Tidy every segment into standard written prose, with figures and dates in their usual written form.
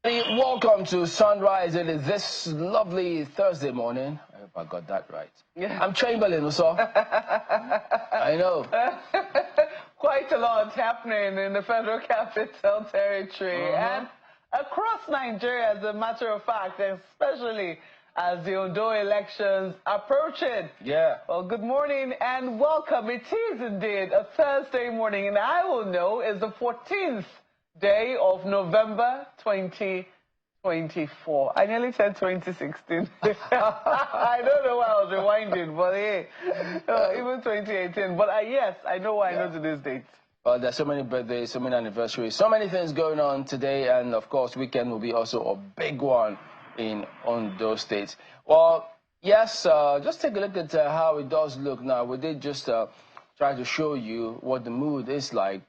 Welcome to Sunrise. It is this lovely Thursday morning. I hope I got that right. Yeah. I'm Chamberlain, also. I know. Quite a lot happening in the Federal Capital Territory and across Nigeria, as a matter of fact, especially as the Ondo elections approaching. Yeah. Well, good morning and welcome. It is indeed a Thursday morning, and I will know it's the 14th day of November 2024. I nearly said 2016. I don't know why I was rewinding, but hey, even 2018. But yes, I know why I know today's date. Well, there's so many birthdays, so many anniversaries, so many things going on today, and of course, weekend will be also a big one in Ondo State. Well, yes, just take a look at how it does look now. We did just try to show you what the mood is like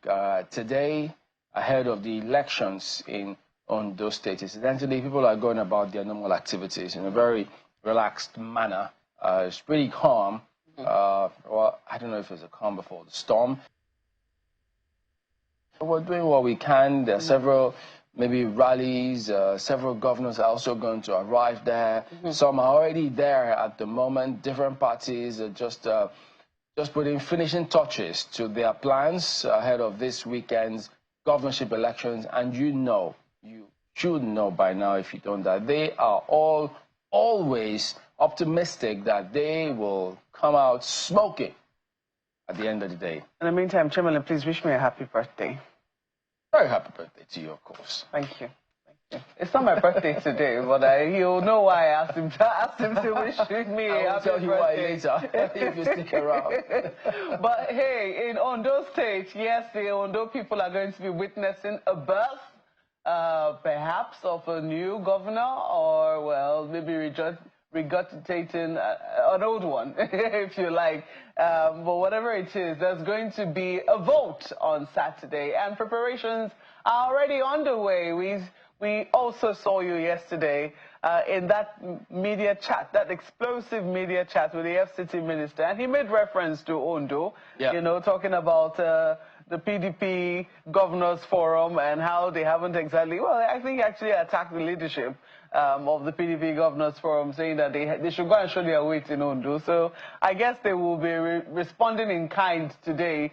today, ahead of the elections in Ondo State. Essentially, people are going about their normal activities in a very relaxed manner. It's pretty calm. Well, I don't know if it's a calm before the storm. We're doing what we can. There are several, maybe rallies. Several governors are also going to arrive there. Some are already there at the moment. Different parties are just putting finishing touches to their plans ahead of this weekend's governorship elections, and you should know by now, if you don't, that they are all always optimistic that they will come out smoking at the end of the day. In the meantime, Chamberlain, please wish me a happy birthday. Very happy birthday to you, of course. Thank you. It's not my birthday today, but you'll know why I asked him to wish me a happy birthday. I'll tell you why later, if you stick around. But hey, in Ondo State, yes, the Ondo people are going to be witnessing a birth, perhaps of a new governor, or, well, maybe regurgitating an old one, if you like. But whatever it is, there's going to be a vote on Saturday, and preparations are already underway. We also saw you yesterday in that media chat, that explosive media chat with the FCT minister, and he made reference to Ondo, you know, talking about the PDP Governors Forum and how they haven't exactly, well, I think he actually attacked the leadership of the PDP Governors Forum, saying that they should go and show their weight in Ondo. So I guess they will be responding in kind today,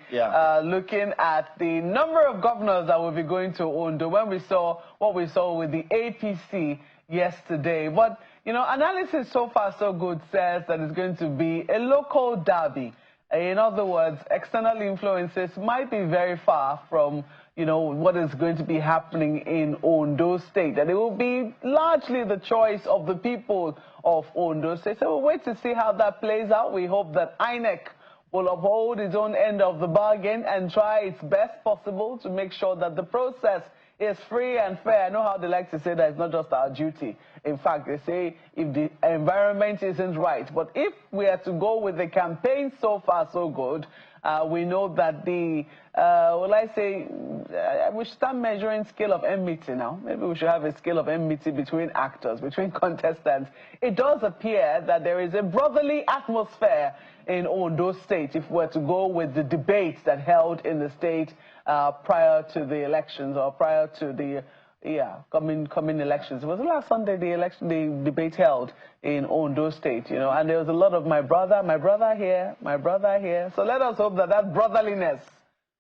looking at the number of governors that will be going to Ondo when we saw what we saw with the APC yesterday. But, you know, analysis so far so good says that it's going to be a local derby. In other words, external influences might be very far from, you know, what is going to be happening in Ondo State. And it will be largely the choice of the people of Ondo State. So we'll wait to see how that plays out. We hope that INEC will uphold its own end of the bargain and try its best possible to make sure that the process is free and fair. I know how they like to say that it's not just our duty. In fact, they say if the environment isn't right. But if we are to go with the campaign so far so good, we know that the, we should start measuring scale of enmity now. Maybe we should have a scale of enmity between actors, between contestants. It does appear that there is a brotherly atmosphere in Ondo State if we're to go with the debates that held in the state prior to the elections, or prior to the coming elections. It was last Sunday the debate held in Ondo State, you know, and there was a lot of my brother here, my brother here. So let us hope that that brotherliness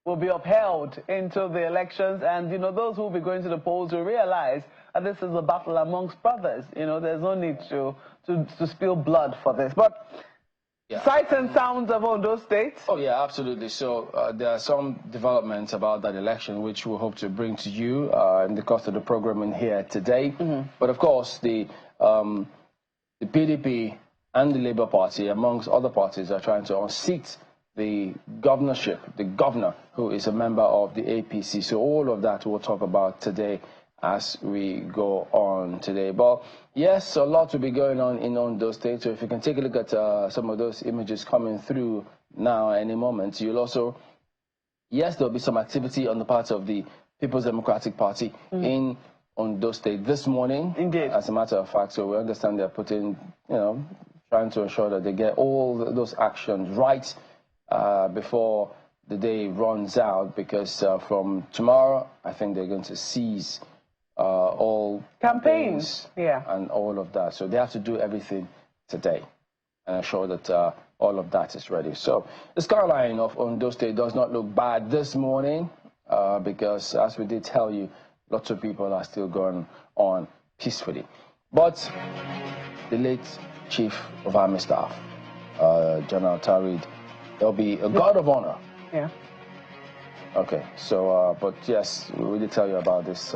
will be upheld into the elections, and, you know, those who will be going to the polls will realize that this is a battle amongst brothers. You know, there's no need to spill blood for this. But sights and sounds of Ondo State. Oh, yeah, absolutely. So there are some developments about that election which we hope to bring to you in the course of the program in here today. But of course, the PDP and the Labour Party, amongst other parties, are trying to unseat the governorship, the governor who is a member of the APC. So all of that we'll talk about today as we go on today. But yes, a lot will be going on in Ondo State. So if you can take a look at some of those images coming through now any moment, you'll also, yes, there'll be some activity on the part of the People's Democratic Party in Ondo State this morning. Indeed. As a matter of fact, so we understand they're putting, you know, trying to ensure that they get all those actions right before the day runs out, because from tomorrow, I think they're going to cease all campaigns, and all of that. So they have to do everything today and ensure that all of that is ready. So the skyline of Ondo State does not look bad this morning because, as we did tell you, lots of people are still going on peacefully. But the late Chief of Army Staff, General Tarid, there'll be a guard of honor. Yeah. Okay, so, but yes, we really tell you about this.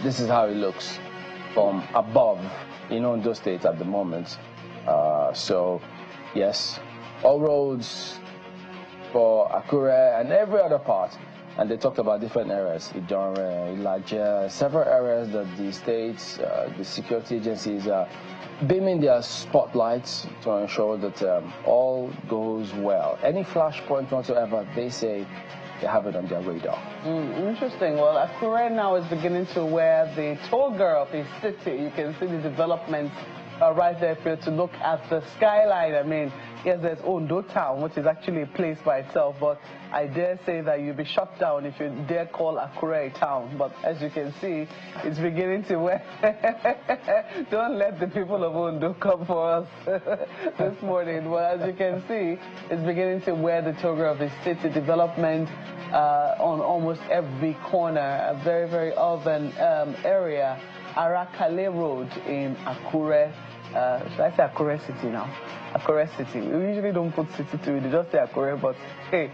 This is how it looks from above in Ondo State at the moment. So, yes, all roads for Akure and every other part. And they talked about different areas, Idore, Ilaje, several areas that the states, the security agencies are beaming their spotlights to ensure that all goes well. Any flashpoint whatsoever, they say they have it on their radar. Interesting. Well, Akure now is beginning to wear the toga of his city. You can see the developments right there if you're to look at the skyline. I mean, yes, there's Ondo town, which is actually a place by itself, but I dare say that you'll be shut down if you dare call Akure a town. But as you can see, it's beginning to wear. Don't let the people of Ondo come for us this morning. But as you can see, it's beginning to wear the toga of the city. Development on almost every corner, a very, very urban area. Arakale Road in Akure. Should I say Akure City now? Akure City. We usually don't put city to it, they just say Akure, but hey,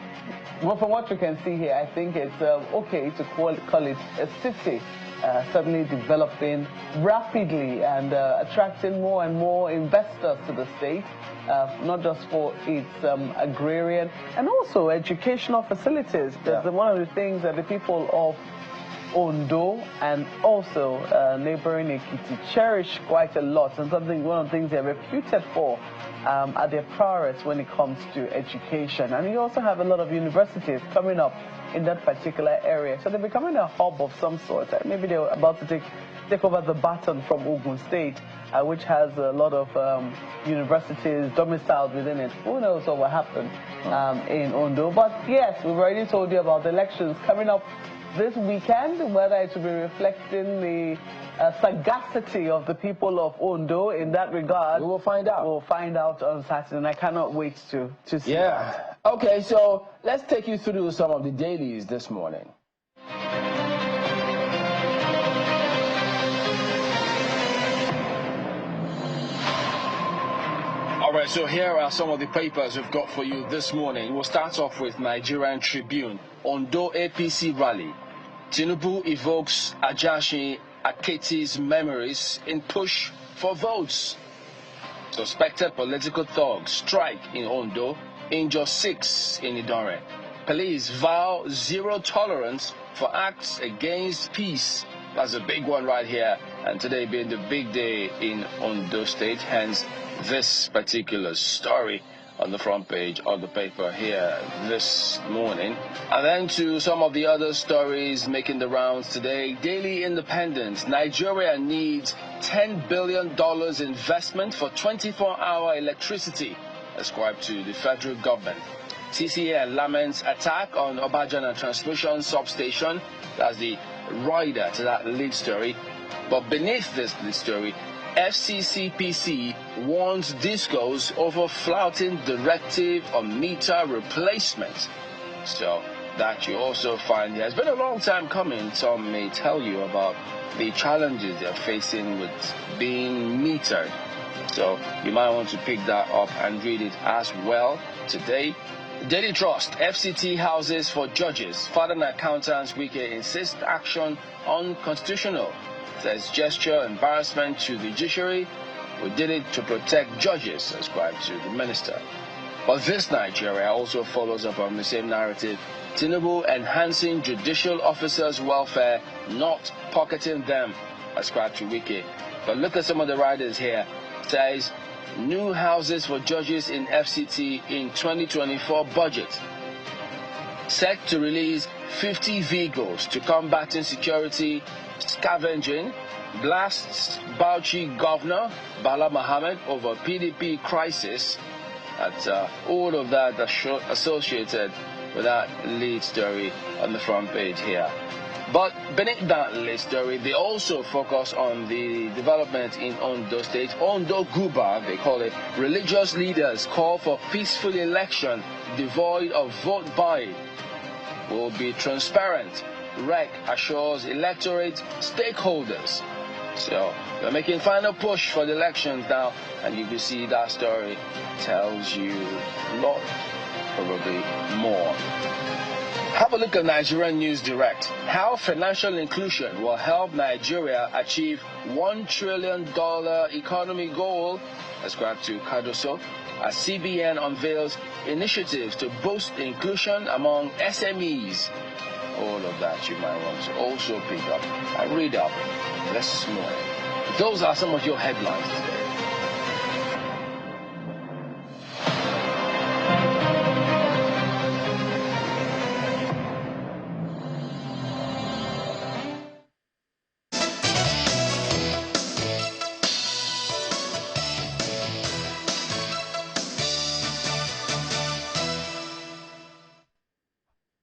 well, from what you can see here, I think it's okay to call it a city. Suddenly developing rapidly and attracting more and more investors to the state, not just for its agrarian and also educational facilities. That's one of the things that the people of Ondo and also neighboring Ekiti cherish quite a lot, and one of the things they're reputed for are their prowess when it comes to education. And you also have a lot of universities coming up in that particular area, so they're becoming a hub of some sort. Maybe they're about to take over the baton from Ogun State, which has a lot of universities domiciled within it. Who knows what will happen in Ondo? But yes, we've already told you about the elections coming up this weekend, whether it will be reflecting the sagacity of the people of Ondo in that regard. We will find out. We'll find out on Saturday, and I cannot wait to see. Yeah. Okay, so let's take you through some of the dailies this morning. All right, so here are some of the papers we've got for you this morning. We'll start off with Nigerian Tribune. Ondo APC rally. Tinubu evokes Ajashi Aketi's memories in push for votes. Suspected political thugs strike in Ondo, injure 6 in Idore. Police vow zero tolerance for acts against peace. That's a big one right here. And today being the big day in Ondo State, hence this particular story on the front page of the paper here this morning. And then to some of the other stories making the rounds today. Daily Independent. Nigeria needs $10 billion investment for 24-hour electricity, ascribed to the federal government. TCN laments attack on Obajana Transmission Substation. That's the rider to that lead story. But beneath this lead story, FCCPC warns discos over flouting directive on meter replacement. So that you also find here. It's been a long time coming. Some may tell you about the challenges they're facing with being metered. So you might want to pick that up and read it as well today. Daily Trust, FCT houses for judges. Father and accountants Wike insist action unconstitutional. Says gesture embarrassment to the judiciary. We did it to protect judges, ascribed to the minister. But this Nigeria also follows up on the same narrative. Tinubu enhancing judicial officers' welfare, not pocketing them, ascribed to Wike. But look at some of the riders here. Says new houses for judges in FCT in 2024 budget. Set to release 50 vehicles to combat insecurity, scavenging, blasts Bauchi governor Bala Mohammed over PDP crisis. That's all of that associated with that lead story on the front page here. But beneath that list story, they also focus on the development in Ondo State. Ondo Guba, they call it. Religious leaders call for peaceful election devoid of vote buying. Will be transparent. REC assures electorate stakeholders. So they're making final push for the elections now, and you can see that story tells you a lot, probably more. Have a look at Nigerian News Direct. How financial inclusion will help Nigeria achieve $1 trillion economy goal, ascribed to Cardoso, as CBN unveils initiatives to boost inclusion among SMEs. All of that you might want to also pick up and read up this morning. Those are some of your headlines today.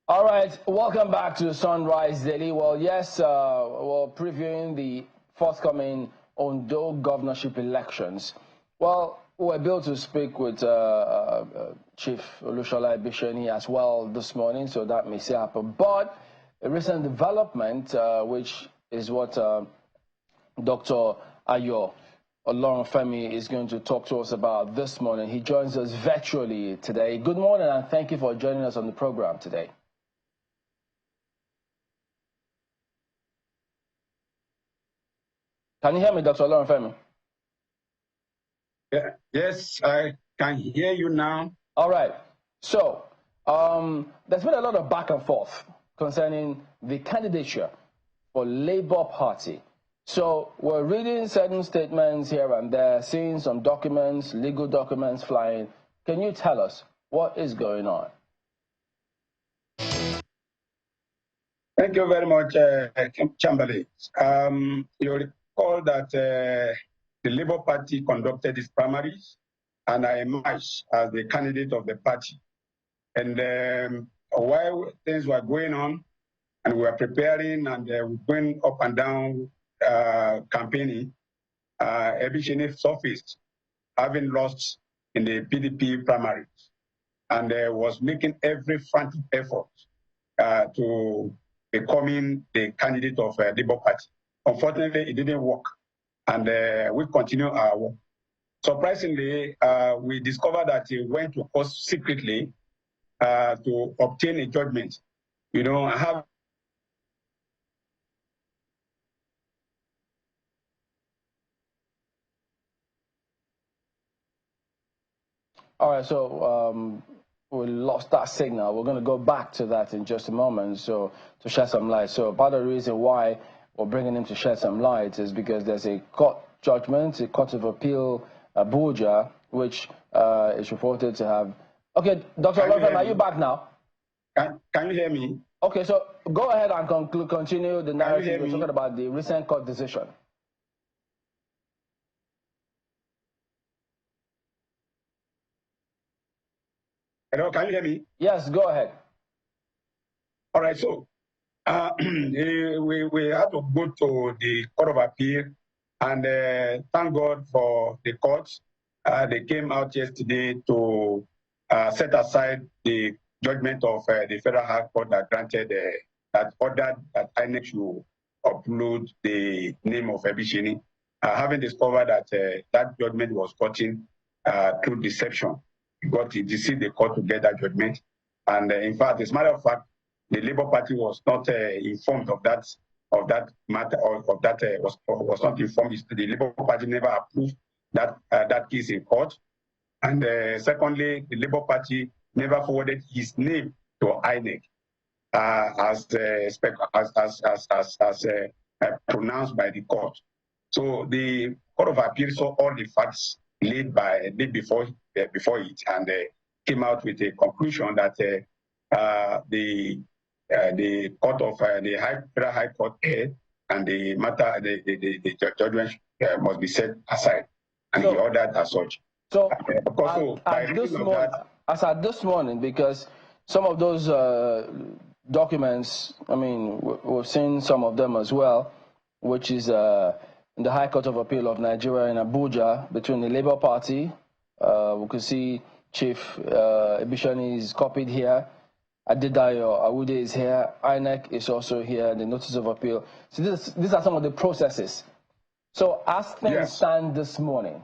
All right, welcome back to Sunrise Daily. Well, yes, we're previewing the forthcoming Ondo governorship elections. Well, we're able to speak with Chief Olushola Ibisheni as well this morning, so that may still happen. But a recent development, which is what Dr. Ayo Olorunfemi is going to talk to us about this morning. He joins us virtually today. Good morning, and thank you for joining us on the program today. Can you hear me, Dr. Olorunfemi? Yeah, yes, I can hear you now. All right. So there's been a lot of back and forth concerning the candidature for Labour Party. So we're reading certain statements here and there, seeing some documents, legal documents flying. Can you tell us what is going on? Thank you very much, Chamberlain. You recall that the Labour Party conducted its primaries, and I emerged as the candidate of the party. And while things were going on, and we were preparing and going up and down campaigning, Ibisheni surfaced, having lost in the PDP primaries, and was making every frantic effort to becoming the candidate of Labour Party. Unfortunately, it didn't work, and we continue our work. Surprisingly, we discovered that he went to court secretly to obtain a judgment. You know, I have. All right, so we lost that signal. We're going to go back to that in just a moment, so to shed some light. So part of the reason why we're bringing him to shed some light is because there's a court judgment, a court of appeal, Abuja, which is reported to have. Okay, Dr. Olorunfemi, are you back now? Can you hear me? Okay, so go ahead and continue the narrative. We're talking about the recent court decision. Hello, can you hear me? Yes, go ahead. All right, so we had to go to the Court of Appeal, and thank God for the courts. They came out yesterday to set aside the judgment of the Federal High Court that granted, that ordered that INEC should upload the name of Ibisheni, having discovered that that judgment was gotten through deception. He deceived the court to get that judgment. And in fact, as a matter of fact, the Labour Party was not informed of that matter, was not informed. The Labour Party never approved that case in court. And secondly, the Labour Party never forwarded his name to INEC as pronounced by the court. So the Court of Appeal saw all the facts laid before it, and came out with a conclusion that the court of the Federal High Court and the matter, the judgment must be set aside, and he ordered as such. So at this morning, because some of those documents, I mean, we've seen some of them as well, which is in the High Court of Appeal of Nigeria in Abuja between the Labour Party. We can see Chief Ebishani is copied here. Adedayo Awude is here. INEC is also here. The Notice of Appeal. So these are some of the processes. So as things stand this morning,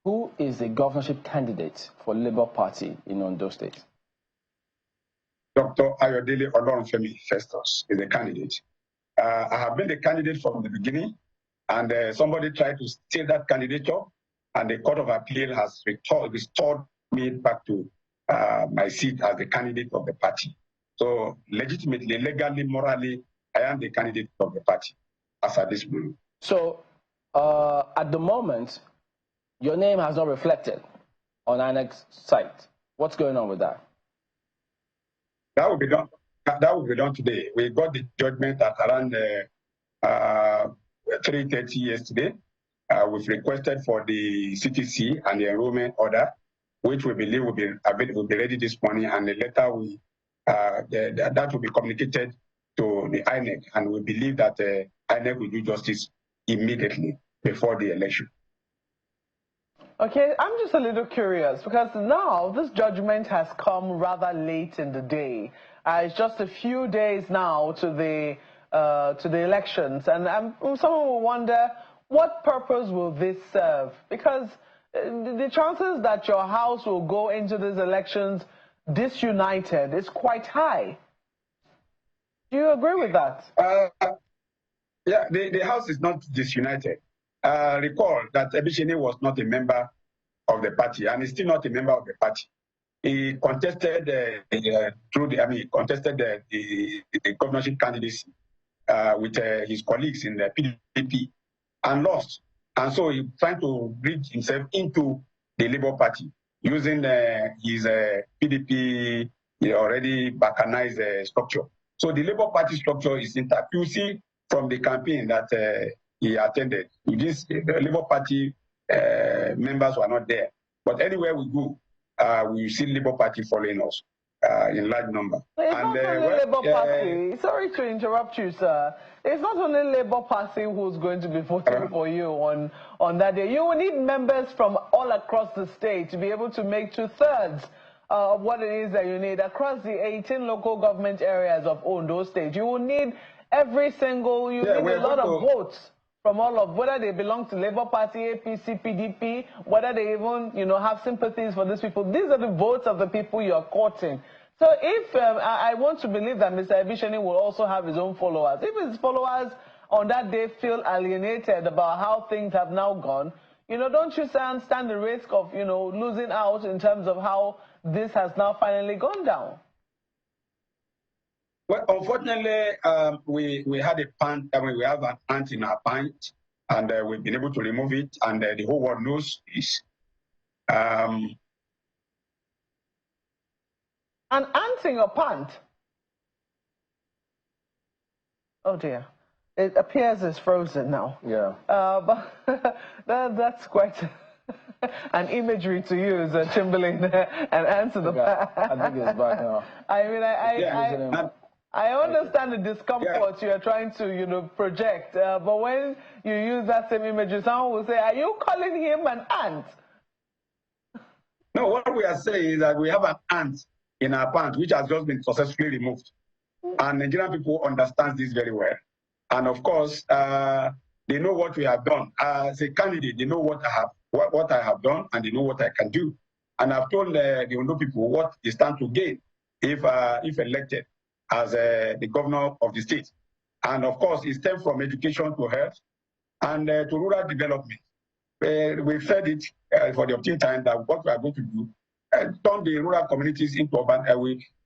who is the governorship candidate for Labour Party in Ondo State? Dr. Aiyedatiwa Festus is the candidate. I have been the candidate from the beginning, and somebody tried to steal that candidature, and the Court of Appeal has restored me back to my seat as the candidate of the party. So legitimately, legally, morally, I am the candidate of the party as at this moment. So at the moment, your name has not reflected on INEC's site. What's going on with that? That will be done. That will be done today. We got the judgment at around 3:30 yesterday. We've requested for the CTC and the enrollment order, which we believe will be ready this morning, and the letter that will be communicated to the INEC, and we believe that INEC will do justice immediately before the election. Okay, I'm just a little curious because now this judgment has come rather late in the day. It's just a few days now to the elections, and someone will wonder, what purpose will this serve? Because the chances that your house will go into these elections disunited is quite high. Do you agree with that? Yeah, the house is not disunited. Recall that Ebishini was not a member of the party, and he's still not a member of the party. He contested the governorship candidacy with his colleagues in the PDP and lost. And so he's trying to bridge himself into the Labour Party using his PDP already balkanized structure. So the Labour Party structure is intact. You see from the campaign that he attended, the Labour Party members were not there. But anywhere we go, we see Labour Party following us in large number. It's not only Labour Party. Sorry to interrupt you, sir. It's not only Labour Party who's going to be voting for you on that day. You will need members from all across the state to be able to make 2/3 of what it is that you need across the 18 local government areas of Ondo State. You will need every single, you need a lot of votes from all of, whether they belong to Labour Party, APC, PDP, whether they even, have sympathies for these people. These are the votes of the people you're courting. So if, I want to believe that Mr. Ebishani will also have his own followers. If his followers on that day feel alienated about how things have now gone, don't you stand the risk of, losing out in terms of how this has now finally gone down? Well, unfortunately, we had a pant. we have an ant in our pant, and we've been able to remove it, and the whole world knows this. An ant in your pant? Oh dear, it appears it's frozen now. Yeah. But that's quite an imagery to use, Chamberlain, and answer the pant. I think it's back now. I mean, I understand the discomfort you are trying to, project, but when you use that same imagery, someone will say, are you calling him an ant? No, what we are saying is that we have an ant in our pants, which has just been successfully removed. And Nigerian people understand this very well. And of course, they know what we have done. As a candidate, they know what I have done, and they know what I can do. And I've told the Ondo people what they stand to gain if elected as the governor of the state. And of course, it stems from education to health and to rural development. We've said it for the opportune time that what we are going to do, turn the rural communities into urban.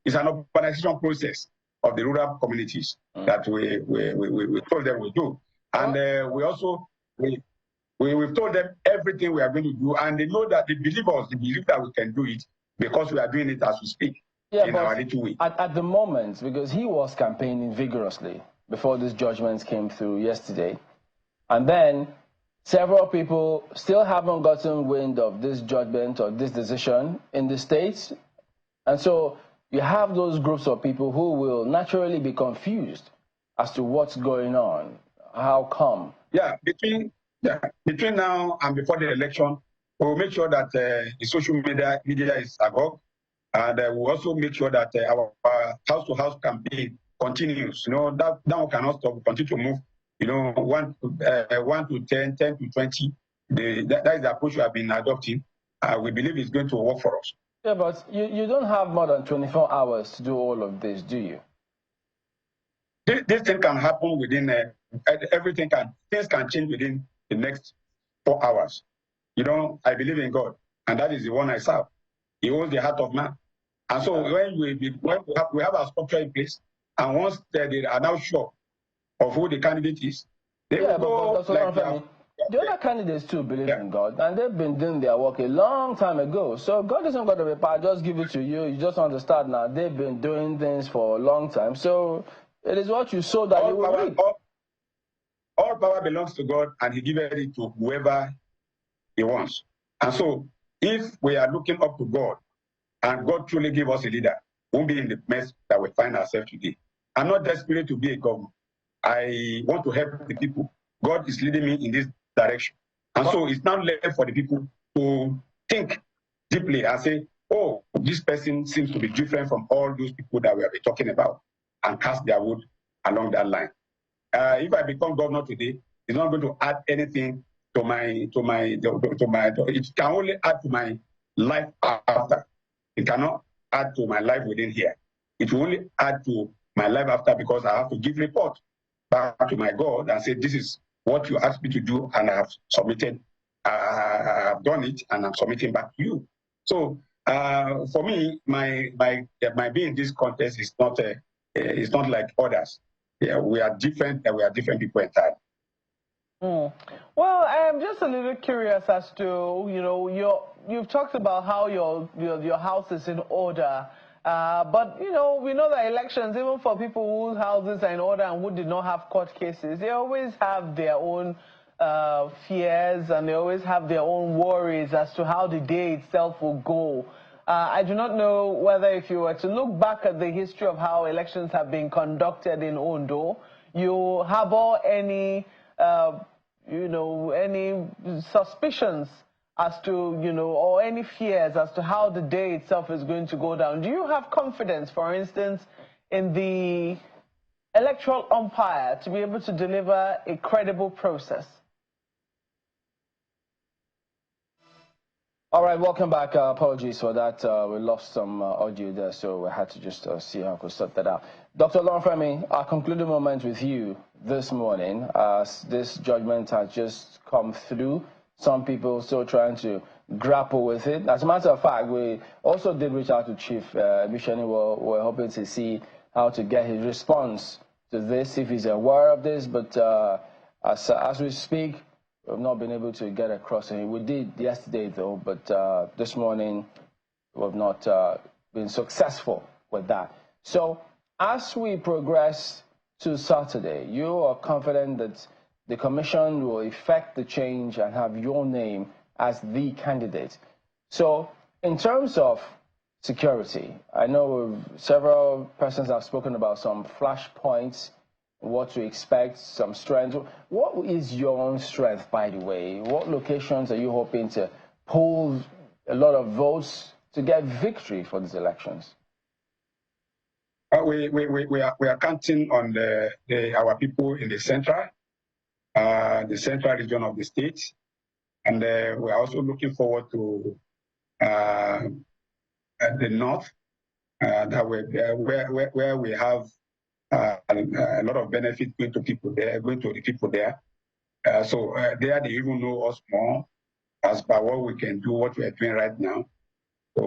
It's an urbanization process of the rural communities that we told them we do. And we've told them everything we are going to do, and they know that they believe that we can do it because we are doing it as we speak. Yeah, in our little way. At the moment, because he was campaigning vigorously before these judgments came through yesterday, and then several people still haven't gotten wind of this judgment or this decision in the States. And so you have those groups of people who will naturally be confused as to what's going on. How come? Yeah, between now and before the election, we'll make sure that the social media is agog, and we'll also make sure that our house-to-house campaign continues. That one cannot stop. We continue to move. 1 to 10, 10 to 20. That is the approach we have been adopting. We believe it's going to work for us. Yeah, but you don't have more than 24 hours to do all of this, do you? This thing can happen within things can change within the next 4 hours. I believe in God, and that is the one I serve. He owns the heart of man. And so when we have our structure in place, and once they are now sure of who the candidate is, they will go like the other candidates too believe in God, and they've been doing their work a long time ago. So God isn't going to be just give it to you. You just understand now. They've been doing things for a long time. So it is what you sow that you will reap. All power belongs to God, and He gives it to whoever He wants. And so, if we are looking up to God, and God truly give us a leader, we won't be in the mess that we find ourselves today. I'm not desperate to be a governor. I want to help the people. God is leading me in this direction. And so it's now left for the people to think deeply and say, oh, this person seems to be different from all those people that we have been talking about, and cast their vote along that line. If I become governor today, it's not going to add anything to my, it can only add to my life after. It cannot add to my life within here. It will only add to my life after, because I have to give report back to my God and say, this is what you asked me to do, and I have submitted, I have done it, and I'm submitting back to you. So for me, my being in this contest is not like others. Yeah, we are different, and we are different people entirely. Well, I'm just a little curious as to, you've talked about how your house is in order, but we know that elections, even for people whose houses are in order and who did not have court cases, they always have their own fears, and they always have their own worries as to how the day itself will go. I do not know whether, if you were to look back at the history of how elections have been conducted in Ondo, you harbor any any suspicions as to, or any fears as to how the day itself is going to go down? Do you have confidence, for instance, in the electoral umpire to be able to deliver a credible process? All right, welcome back. Apologies for that. We lost some audio there, so we had to just see how we could sort that out. Dr. Olorunfemi, our concluding moment with you this morning, as this judgment has just come through. Some people still trying to grapple with it. As a matter of fact, we also did reach out to Chief Mishani. We're hoping to see how to get his response to this, if he's aware of this. But as we speak, we've not been able to get across to him. We did yesterday, though, but this morning we've not been successful with that. So as we progress to Saturday, you are confident that the commission will effect the change and have your name as the candidate. So in terms of security, I know several persons have spoken about some flashpoints, what to expect, some strength. What is your own strength, by the way? What locations are you hoping to pull a lot of votes to get victory for these elections? We are counting on our people in the central region of the state, and we are also looking forward to the north, where we have a lot of benefit going to the people there. So there they even know us more as per what we can do, what we are doing right now. So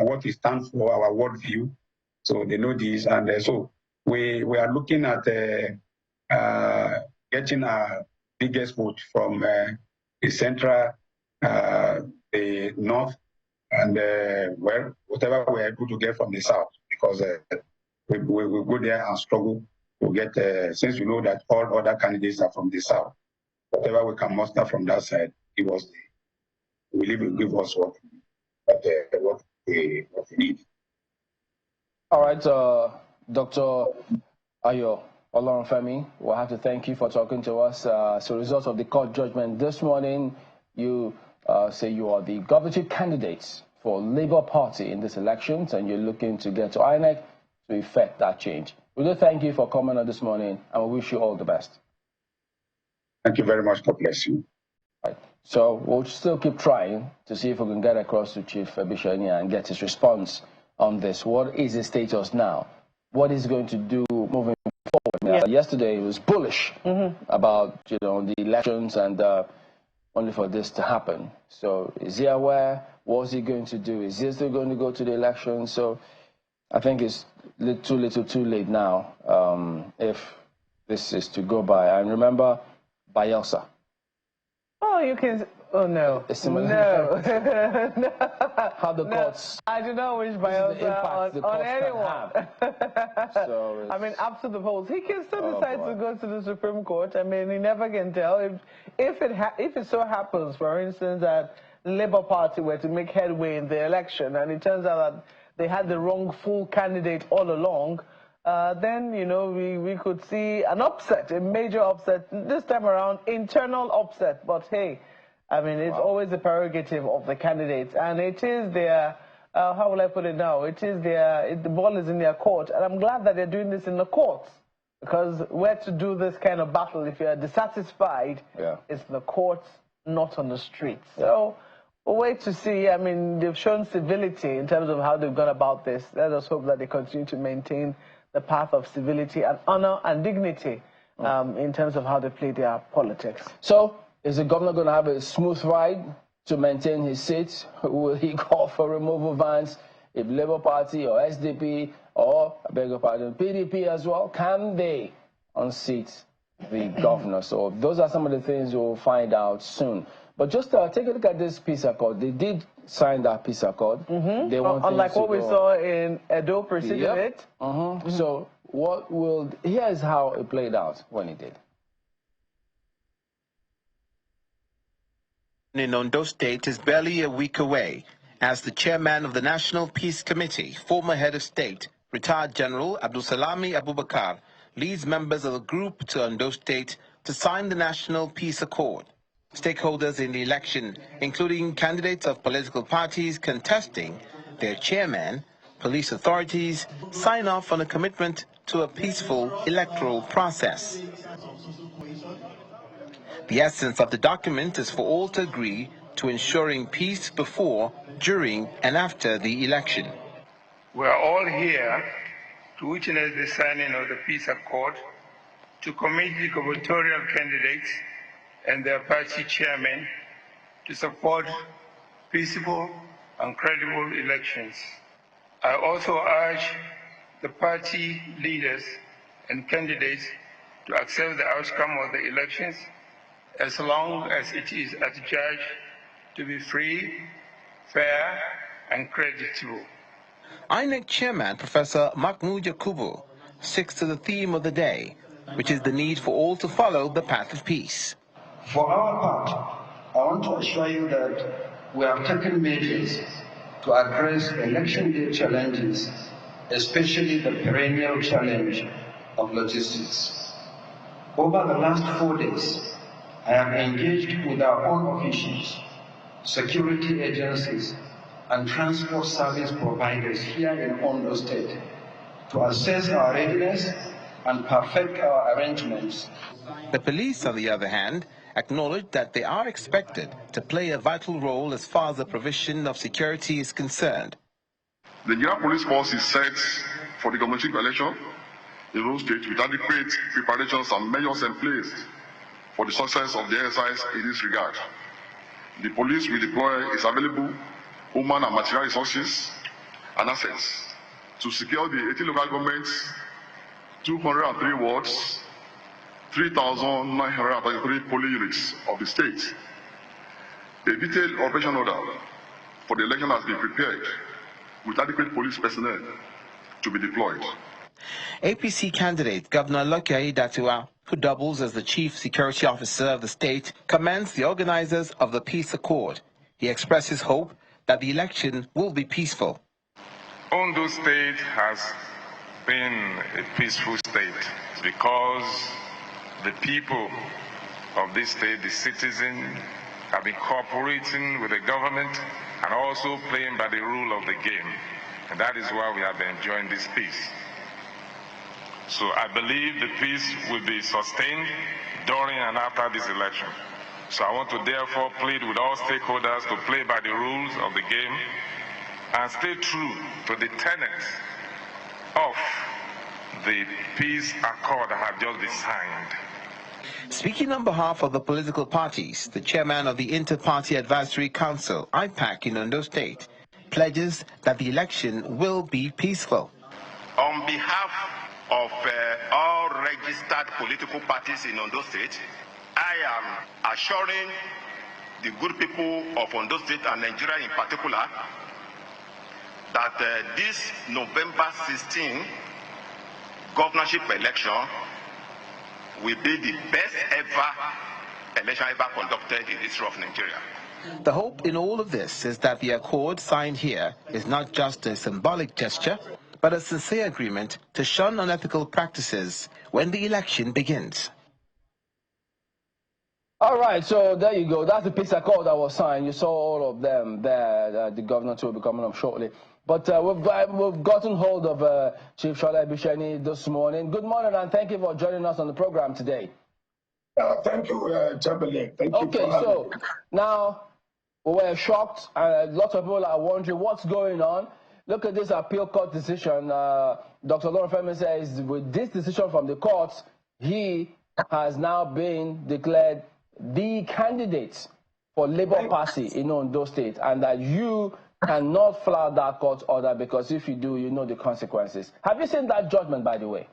what we stand for, our worldview. So they know this, and so we are looking at getting our biggest vote from the central, the north, and well, whatever we're able to get from the south, because we go there and struggle to get, since we know that all other candidates are from the south, whatever we can muster from that side, we believe will give us what we need. All right, Dr. Ayo Olorunfemi, we'll have to thank you for talking to us. As a result of the court judgment this morning, you say you are the governorship candidates for Labour Party in this elections, and you're looking to get to INEC to effect that change. We do thank you for coming on this morning, and we wish you all the best. Thank you very much. God bless you. Right. So we'll still keep trying to see if we can get across to Chief Bishania and get his response on this. What is the status now? What is he going to do moving forward? Yesterday he was bullish about the elections and only for this to happen. So is he aware? What's he going to do? Is he still going to go to the election? So I think it's too little too late now if this is to go by. And remember Bayelsa. Oh, you can. Oh, no. No. How the courts. I do not wish Bayelsa on anyone. So I mean, up to the polls. He can still decide to go to the Supreme Court. I mean, he never can tell. If it so happens, for instance, that the Labour Party were to make headway in the election, and it turns out that they had the wrongful candidate all along, then, we could see an upset, a major upset, this time around, internal upset. But hey, I mean, it's always the prerogative of the candidates, and it is their, how will I put it now? It is the ball is in their court, and I'm glad that they're doing this in the courts, because where to do this kind of battle, if you're dissatisfied, it's the courts, not on the streets. So we'll wait to see. I mean, they've shown civility in terms of how they've gone about this. Let us hope that they continue to maintain the path of civility and honor and dignity in terms of how they play their politics. So, is the governor going to have a smooth ride to maintain his seat? Will he call for removal bans if Labour Party or SDP or, I beg your pardon, PDP as well? Can they unseat the governor? So those are some of the things we'll find out soon. But just take a look at this peace accord. They did sign that peace accord. They want unlike what we saw in Ondo preceding it. So here's how it played out when it did. In Ondo State is barely a week away as the chairman of the National Peace Committee, former head of state, retired General Abdulsalami Abubakar, leads members of the group to Ondo State to sign the National Peace Accord. Stakeholders in the election, including candidates of political parties contesting, their chairman, police authorities, sign off on a commitment to a peaceful electoral process. The essence of the document is for all to agree to ensuring peace before, during, and after the election. We are all here to witness the signing of the peace accord, to commit the gubernatorial candidates and their party chairmen to support peaceful and credible elections. I also urge the party leaders and candidates to accept the outcome of the elections as long as it is adjudged to be free, fair, and creditable. INEC Chairman Professor Mahmoud Yakubu sticks to the theme of the day, which is the need for all to follow the path of peace. For our part, I want to assure you that we have taken measures to address election day challenges, especially the perennial challenge of logistics. Over the last 4 days, I have engaged with our own officials, security agencies, and transport service providers here in Ondo State to assess our readiness and perfect our arrangements. The police, on the other hand, acknowledged that they are expected to play a vital role as far as the provision of security is concerned. The Nigerian Police Force is set for the governorship election in Ondo State with adequate preparations and measures in place for the success of the exercise in this regard. The police will deploy its available human and material resources and assets to secure the 18 local governments, 203 wards, 3,933 polling units of the state. A detailed operation order for the election has been prepared with adequate police personnel to be deployed. APC candidate Governor Aiyedatiwa, who doubles as the chief security officer of the state, commends the organizers of the peace accord. He expresses hope that the election will be peaceful. Ondo State has been a peaceful state because the people of this state, the citizens, have been cooperating with the government and also playing by the rule of the game. And that is why we have been enjoying this peace. So I believe the peace will be sustained during and after this election. So I want to therefore plead with all stakeholders to play by the rules of the game and stay true to the tenets of the peace accord that have just been signed. Speaking on behalf of the political parties, the chairman of the Inter-Party Advisory Council, IPAC in Ondo State, pledges that the election will be peaceful. On behalf of all registered political parties in Ondo State, I am assuring the good people of Ondo State and Nigeria in particular that this November 16 governorship election will be the best ever election ever conducted in the history of Nigeria. The hope in all of this is that the accord signed here is not just a symbolic gesture, but a sincere agreement to shun unethical practices when the election begins. All right, so there you go. That's the peace accord that was signed. You saw all of them there. The governor too will be coming up shortly. But we've gotten hold of Chief Shola Ibisheni this morning. Good morning, and thank you for joining us on the program today. Thank you, Chamberlain. Thank you. Okay, so now we were shocked, and lots of people are wondering what's going on. Look at this appeal court decision. Dr. Olorunfemi says with this decision from the courts, he has now been declared the candidate for Labour Party in Ondo State, and that you cannot flout that court order, because if you do, you know the consequences. Have you seen that judgment, by the way?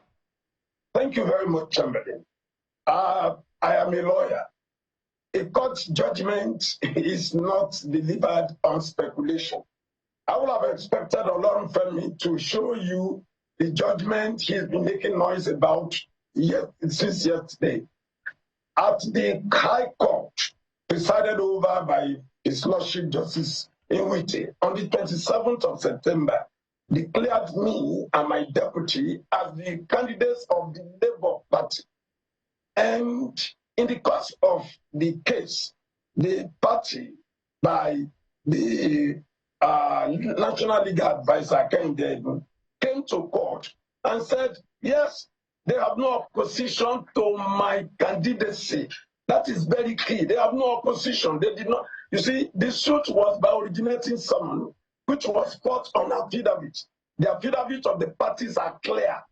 Thank you very much, Chamberlain. I am a lawyer. A court judgment is not delivered on speculation. I would have expected Olorunfemi to show you the judgment he's been making noise about since yesterday. At the High Court, presided over by His Lordship Justice Inwite, on the 27th of September, declared me and my deputy as the candidates of the Labour Party. And in the course of the case, the party, by the National Legal Advisor, Candidacy, came to court and said, yes, they have no opposition to my candidacy. That is very key. They have no opposition. They did not. You see, the suit was by originating someone which was fought on affidavit. The affidavit of the parties are clear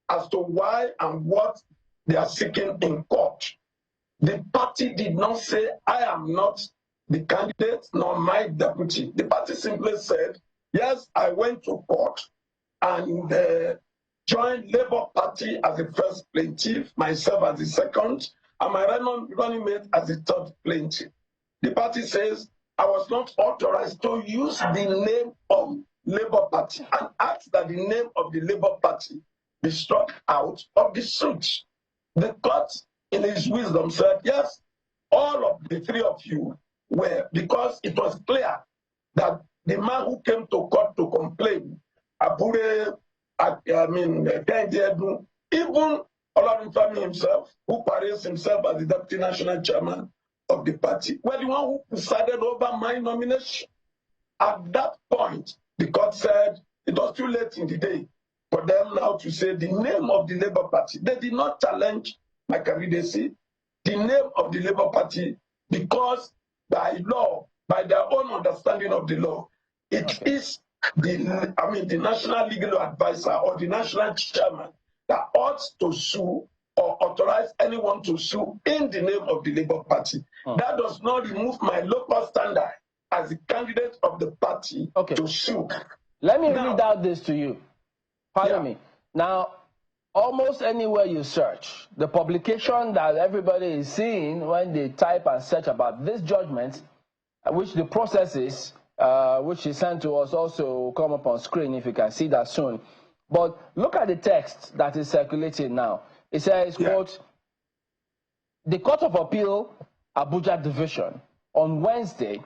as to why and what they are seeking in court. The party did not say, I am not the candidate nor my deputy. The party simply said, yes, I went to court and joined Labour Party as the first plaintiff, myself as the second, and my running mate as the third plaintiff. The party says I was not authorized to use the name of Labour Party and asked that the name of the Labour Party be struck out of the suit. The court, in its wisdom, said, yes, all of the three of you were, because it was clear that the man who came to court to complain, Candidacy, even Olorunfemi himself, who parades himself as the deputy national chairman of the party, were the one who presided over my nomination. At that point, the court said it was too late in the day for them now to say the name of the Labour Party. They did not challenge my candidacy, the name of the Labour Party, because by law, by their own understanding of the law, it is the National Legal Advisor or the National Chairman that ought to sue or authorize anyone to sue in the name of the Labour Party. That does not remove my local standard as the candidate of the party to sue. Let me read out this to you. Pardon me. Now, almost anywhere you search, the publication that everybody is seeing when they type and search about this judgment, which the process is, which is sent to us, also come up on screen if you can see that soon. But look at the text that is circulating now. It says, quote, the Court of Appeal, Abuja Division, on Wednesday,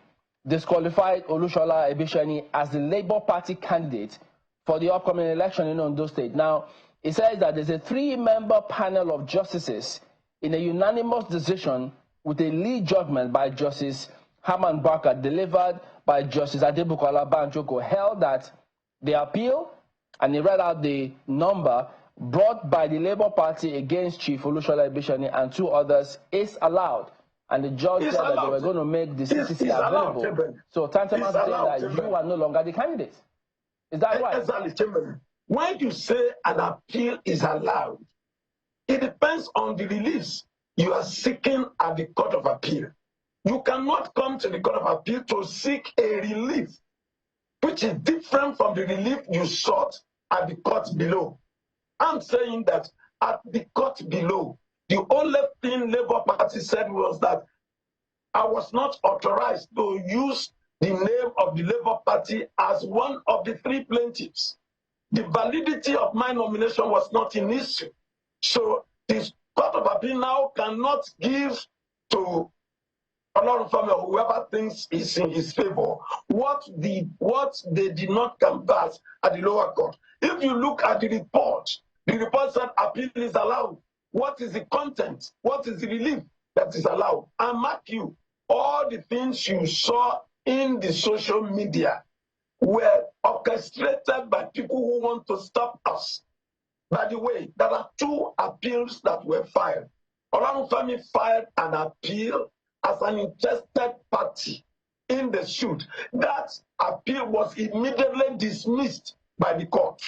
disqualified Olushola Ibisheni as the Labour Party candidate for the upcoming election in Ondo State. Now, it says that there's a 3-member panel of justices in a unanimous decision with a lead judgment by Justice Herman Barker delivered by Justice Adebukola Banjoko held that the appeal, and he read out the number, brought by the Labour Party against Chief Olusola Ibishani and 2 others is allowed. And the judge said that they were going to make the CCC available. Allowed, so tantamount to saying that you are no longer the candidate. Is that right? Exactly, Chamberlain. When you say an appeal is allowed, it depends on the reliefs you are seeking at the Court of Appeal. You cannot come to the Court of Appeal to seek a relief which is different from the relief you sought at the court below. I'm saying that at the court below, the only thing Labour Party said was that I was not authorized to use the name of the Labour Party as one of the 3 plaintiffs. The validity of my nomination was not in issue. So this Court of Appeal now cannot give to Olorunfemi or whoever thinks is in his favor what they did not canvass at the lower court. If you look at the report said appeal is allowed. What is the content? What is the relief that is allowed? And mark you, all the things you saw in the social media were orchestrated by people who want to stop us. By the way, there are 2 appeals that were filed. Olorunfemi filed an appeal as an interested party in the suit. That appeal was immediately dismissed by the court.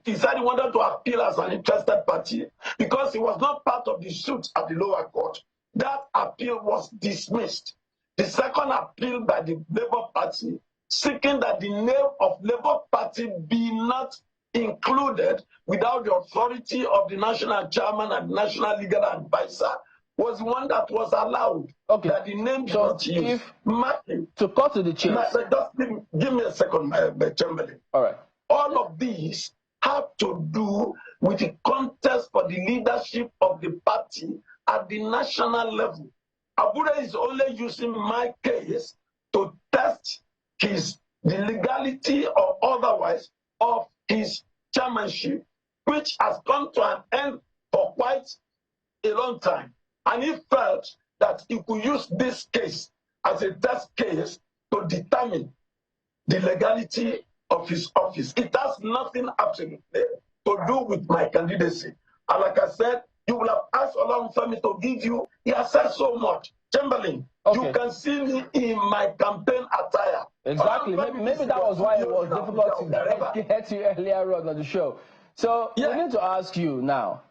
He said he wanted to appeal as an interested party because he was not part of the suit at the lower court. That appeal was dismissed. The second appeal by the Labour Party, seeking that the name of Labour Party be not included without the authority of the national chairman and national legal advisor, was one that was allowed. Okay. That the name be not used. To cut to the chase. Just give me a second, Chamberlain. All right. All of these have to do with the contest for the leadership of the party at the national level. Abuja is only using my case to test the legality or otherwise of his chairmanship, which has come to an end for quite a long time. And he felt that he could use this case as a test case to determine the legality of his office. It has nothing absolutely to do with my candidacy. And like I said, you will have asked Olorunfemi to give you, he has said so much. Chamberlain, you can see me in my campaign attire. Exactly. Maybe that was why it was difficult to get you earlier on the show. So we need to ask you now,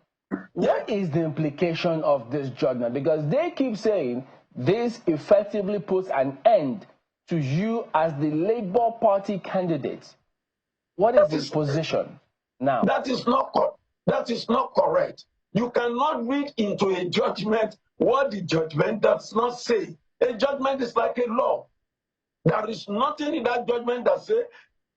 what is the implication of this judgment? Because they keep saying this effectively puts an end to you as the Labour Party candidate. What is his position now? That is not correct. You cannot read into a judgment what the judgment does not say. A judgment is like a law. There is nothing in that judgment that says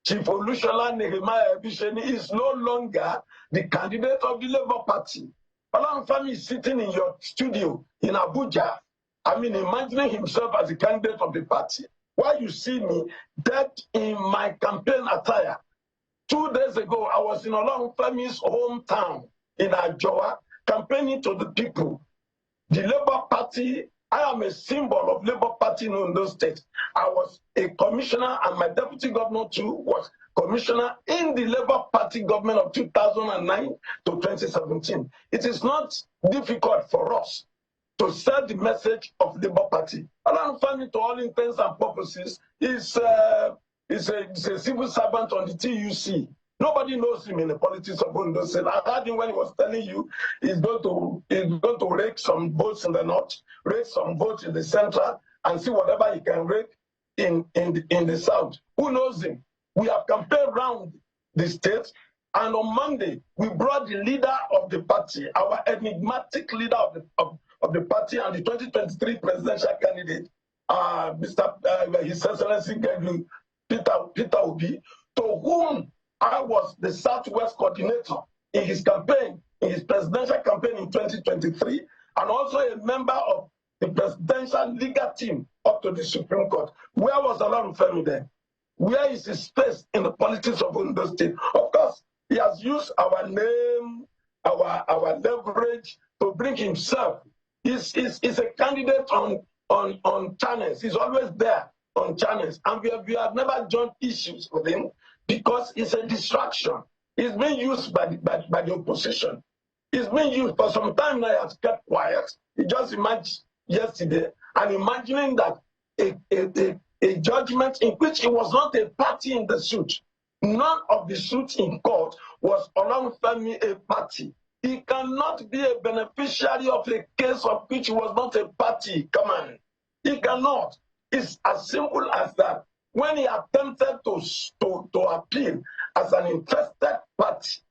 Chief Olusola Nehemiah Ibishani is no longer the candidate of the Labour Party. Olorunfemi is sitting in your studio in Abuja, imagining himself as the candidate of the party. While you see me dead in my campaign attire. 2 days ago, I was in Olorunfemi's hometown in Ajoa, campaigning to the people. The Labour Party, I am a symbol of Labour Party in Ondo State. I was a commissioner, and my deputy governor too was commissioner in the Labour Party government of 2009 to 2017. It is not difficult for us to send the message of Labour Party. Olorunfemi, to all intents and purposes, is a civil servant on the TUC. Nobody knows him in the politics of Ondo State. I heard him when he was telling you he's going to rake some votes in the north, rake some votes in the central, and see whatever he can rake in the south. Who knows him? We have campaigned around the state, and on Monday we brought the leader of the party, our enigmatic leader of the party, and the 2023 presidential candidate, His Excellency Peter Obi, to whom I was the Southwest coordinator in his campaign, in his presidential campaign in 2023, and also a member of the presidential legal team up to the Supreme Court. Where was Olorunfemi then? Where is his space in the politics of Ondo State? Of course, he has used our name, our leverage to bring himself. He's a candidate on channels. He's always there on channels. And we have never joined issues with him because it's a distraction. He's being used by the opposition. He's being used for some time now. He has kept quiet. He just imagined yesterday and imagining that a judgment in which it was not a party in the suit. None of the suits in court was Olorunfemi a party. He cannot be a beneficiary of a case of which he was not a party. Come on. He cannot. It's as simple as that. When he attempted to appeal as an interested party,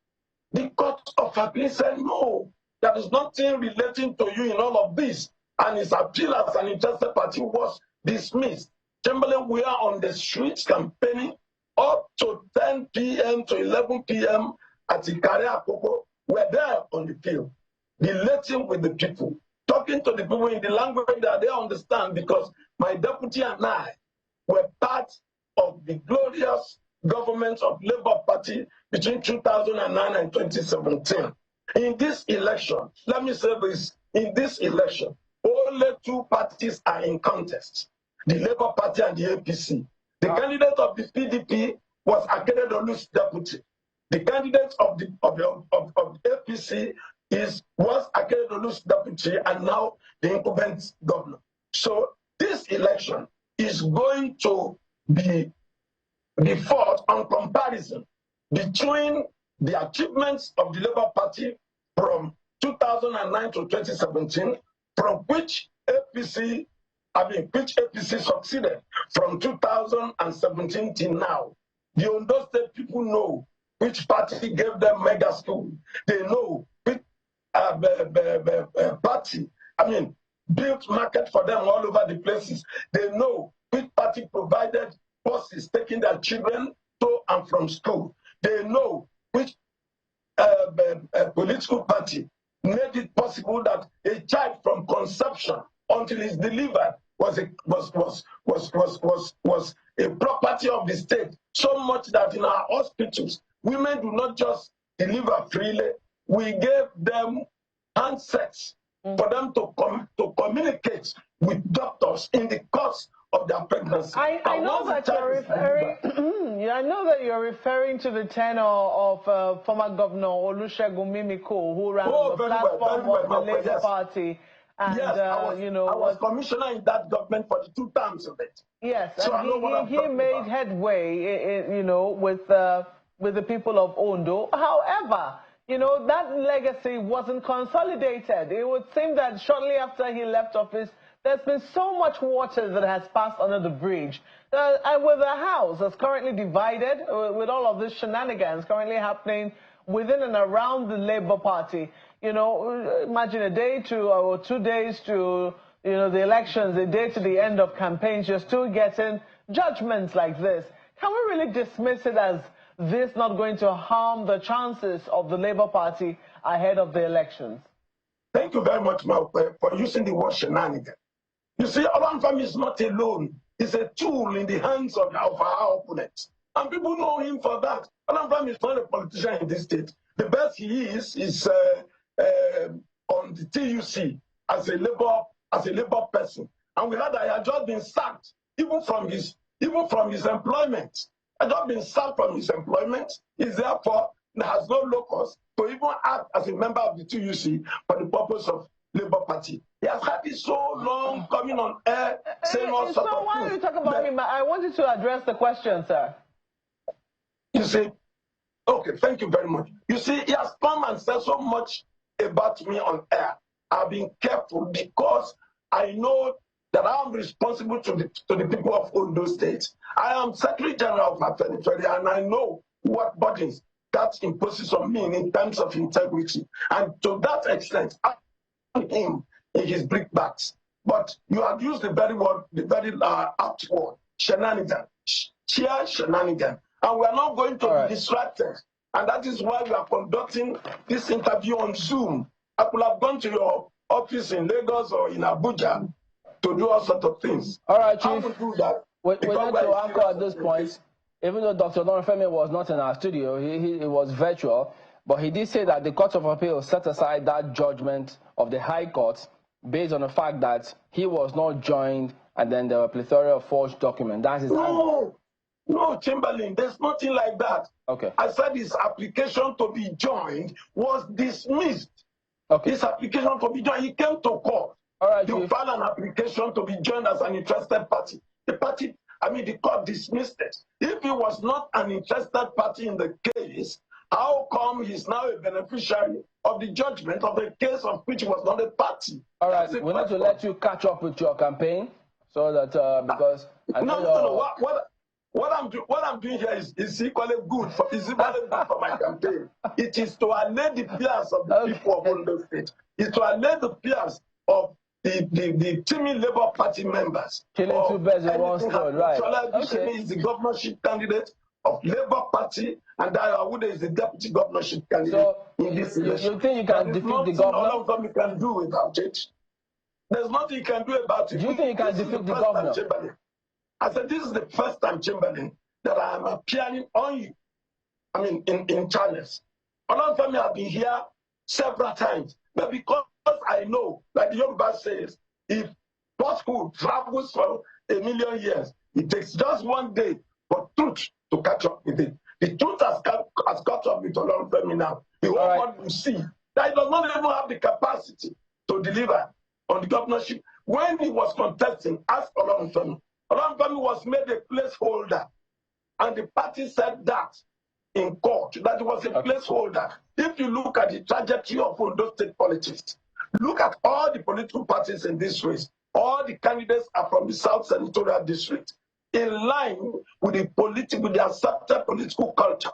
the Court of Appeal said, no, there is nothing relating to you in all of this. And his appeal as an interested party was dismissed. Chamberlain, we are on the streets campaigning up to 10 p.m. to 11 p.m. at Ikare Akoko. We're there on the field, relating with the people, talking to the people in the language that they understand, because my deputy and I were part of the glorious government of Labour Party between 2009 and 2017. In this election, let me say this, in this election, only two parties are in contest, the Labour Party and the APC. The candidate of the PDP was Aiyedatiwa's deputy. The candidate of the APC was Aiyedatiwa's deputy and now the incumbent governor. So this election is going to be fought on comparison between the achievements of the Labour Party from 2009 to 2017, from which APC succeeded from 2017 till now. The Ondo State people know which party gave them mega school. They know which party, built market for them all over the places. They know which party provided buses taking their children to and from school. They know which political party made it possible that a child from conception until he's delivered was a property of the state. So much that in our hospitals, women do not just deliver freely. We gave them handsets for them to communicate with doctors in the course of their pregnancy. I know that you're referring. I know that you're referring to the tenure of former Governor Olusegun Mimiko, who ran the platform of the Labour Party. And, yes, I was commissioner in that government for the 2 terms of it. Yes, so and he made headway, with the people of Ondo. However, that legacy wasn't consolidated. It would seem that shortly after he left office, there's been so much water that has passed under the bridge. And with the House that's currently divided, with all of this shenanigans currently happening within and around the Labour Party, imagine a day or 2 days to, the elections, a day to the end of campaigns, you're still getting judgments like this. Can we really dismiss it as this not going to harm the chances of the Labour Party ahead of the elections? Thank you very much, Malpe, for using the word shenanigan. You see, Olorunfemi is not alone. He's a tool in the hands of our opponents. And people know him for that. Olorunfemi is not a politician in this state. The best he is on the TUC as a labor person. And we heard that he had just been sacked, even from his employment. He had just been sacked from his employment. He's therefore has no locus to even act as a member of the TUC for the purpose of Labour Party. He has had it so long coming on air saying all sorts of things. So why are you talking about him? I wanted to address the question, sir. You see, okay, thank you very much. You see, he has come and said so much about me on air. I've been careful because I know that I am responsible to the people of Ondo State. I am Secretary General of my territory, and I know what burdens that imposes on me in terms of integrity. And to that extent, I am him in his brickbats. But you have used the very apt word, shenanigan, sheer shenanigan. And we are not going to be distracted. And that is why we are conducting this interview on Zoom. I could have gone to your office in Lagos or in Abuja to do all sorts of things. All right, Chief. I would do that. We're not to anchor at this point. even though Dr. Olorunfemi was not in our studio, it was virtual, but he did say that the Court of Appeal set aside that judgment of the High Court based on the fact that he was not joined and then there were a plethora of forged documents. That is No, Chamberlain, there's nothing like that. Okay. I said his application to be joined was dismissed. Okay. His application to be joined, he came to court. All right, you filed an application to be joined as an interested party. The court dismissed it. If he was not an interested party in the case, how come he's now a beneficiary of the judgment of the case of which he was not a party? All right, we need to let you catch up with your campaign so that because what I'm doing here is equally good for my campaign. It is to allay the fears of the people of Ondo State. It's to allay the fears of the teaming Labour Party members. Killing two birds with one stone, right? Okay. Is the governorship candidate of Labour Party, and Aiyedatiwa is the deputy governorship candidate in this election. You think you can defeat the governor? All of them you can do without it. There's nothing you can do about it. Do you think you can defeat the governor? I said, this is the first time, Chamberlain, that I am appearing on you. In channels. Olorunfemi have been here several times, but because I know, like the Yoruba says, if falsehood travels for 1,000,000 years, it takes just one day for truth to catch up with it. The truth has caught up with Olorunfemi now. The whole world will see that he does not even have the capacity to deliver on the governorship. When he was contesting, ask Olorunfemi. Olorunfemi was made a placeholder, and the party said that in court, that it was a placeholder. If you look at the trajectory of Ondo State politics, look at all the political parties in this race, all the candidates are from the South Senatorial District, in line with the accepted political culture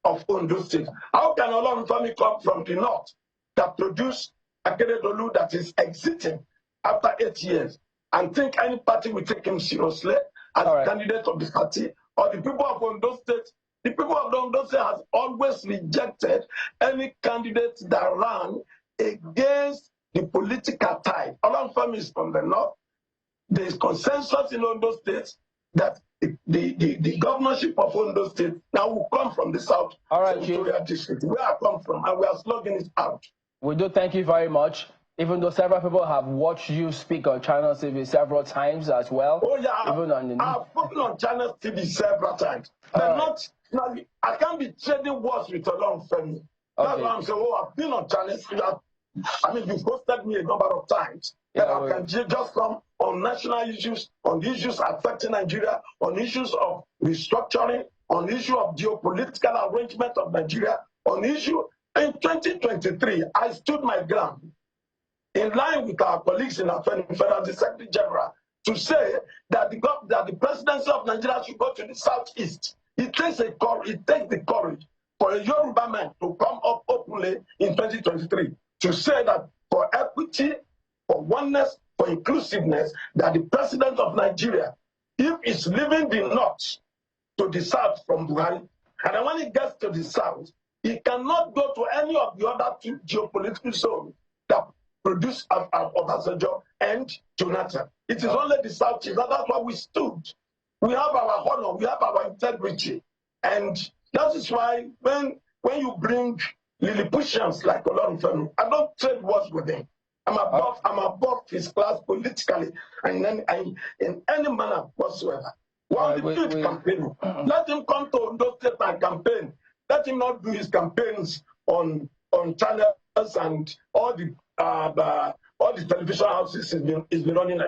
of Ondo State. How can Olorunfemi come from the North that produced Akeredolu that is exiting after 8 years and think any party will take him seriously as candidate of the party? Or the people of Ondo State, the people of Ondo State has always rejected any candidate that ran against the political tide. Olorunfemi is from the North. There is consensus in Ondo State that the governorship of Ondo State now will come from the South Senatorial District, where I come from, and we are slugging it out. We do thank you very much. Even though several people have watched you speak on Channel TV several times as well. Oh yeah, I've spoken on Channel TV several times. I can't be trading words with Olorunfemi. That's why I'm saying, I've been on Channel TV. You've hosted me a number of times. That I can just come on national issues, on issues affecting Nigeria, on issues of restructuring, on issue of geopolitical arrangement of Nigeria, on issue. In 2023, I stood my ground in line with our colleagues in our Federal Secretary General to say that the presidency of Nigeria should go to the southeast. It takes the courage for a Yoruba man to come up openly in 2023 to say that for equity, for oneness, for inclusiveness, that the president of Nigeria, if he's leaving the north to the south from Buhari, and then when he gets to the south, he cannot go to any of the other two geopolitical zones that produce Obasanjo and Jonathan. It is only the Southeast. That's why we stood. We have our honor, we have our integrity. And that is why when you bring Lilliputians like Olorunfemi, I don't trade words with him. I'm above his class politically and in any manner whatsoever. Campaigning. Let him come to Ondo State and campaign. Let him not do his campaigns on channels and all the television houses he's been running.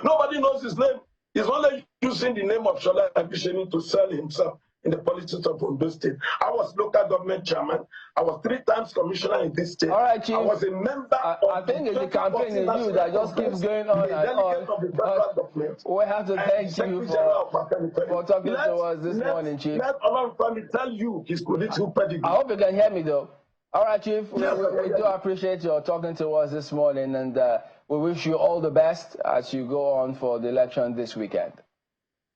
Nobody knows his name. He's only using the name of Shola Abisheni to sell himself in the politics of Ondo State. I was local government chairman. I was 3 times commissioner in this state. All right, Chief. I was a member I think it's the campaign in you that just keeps going on and on. We have to thank you for talking to us this morning, Chief. Let Olorunfemi tell you his political pedigree. I hope you can hear me, though. All right, Chief. We do appreciate your talking to us this morning, and we wish you all the best as you go on for the election this weekend.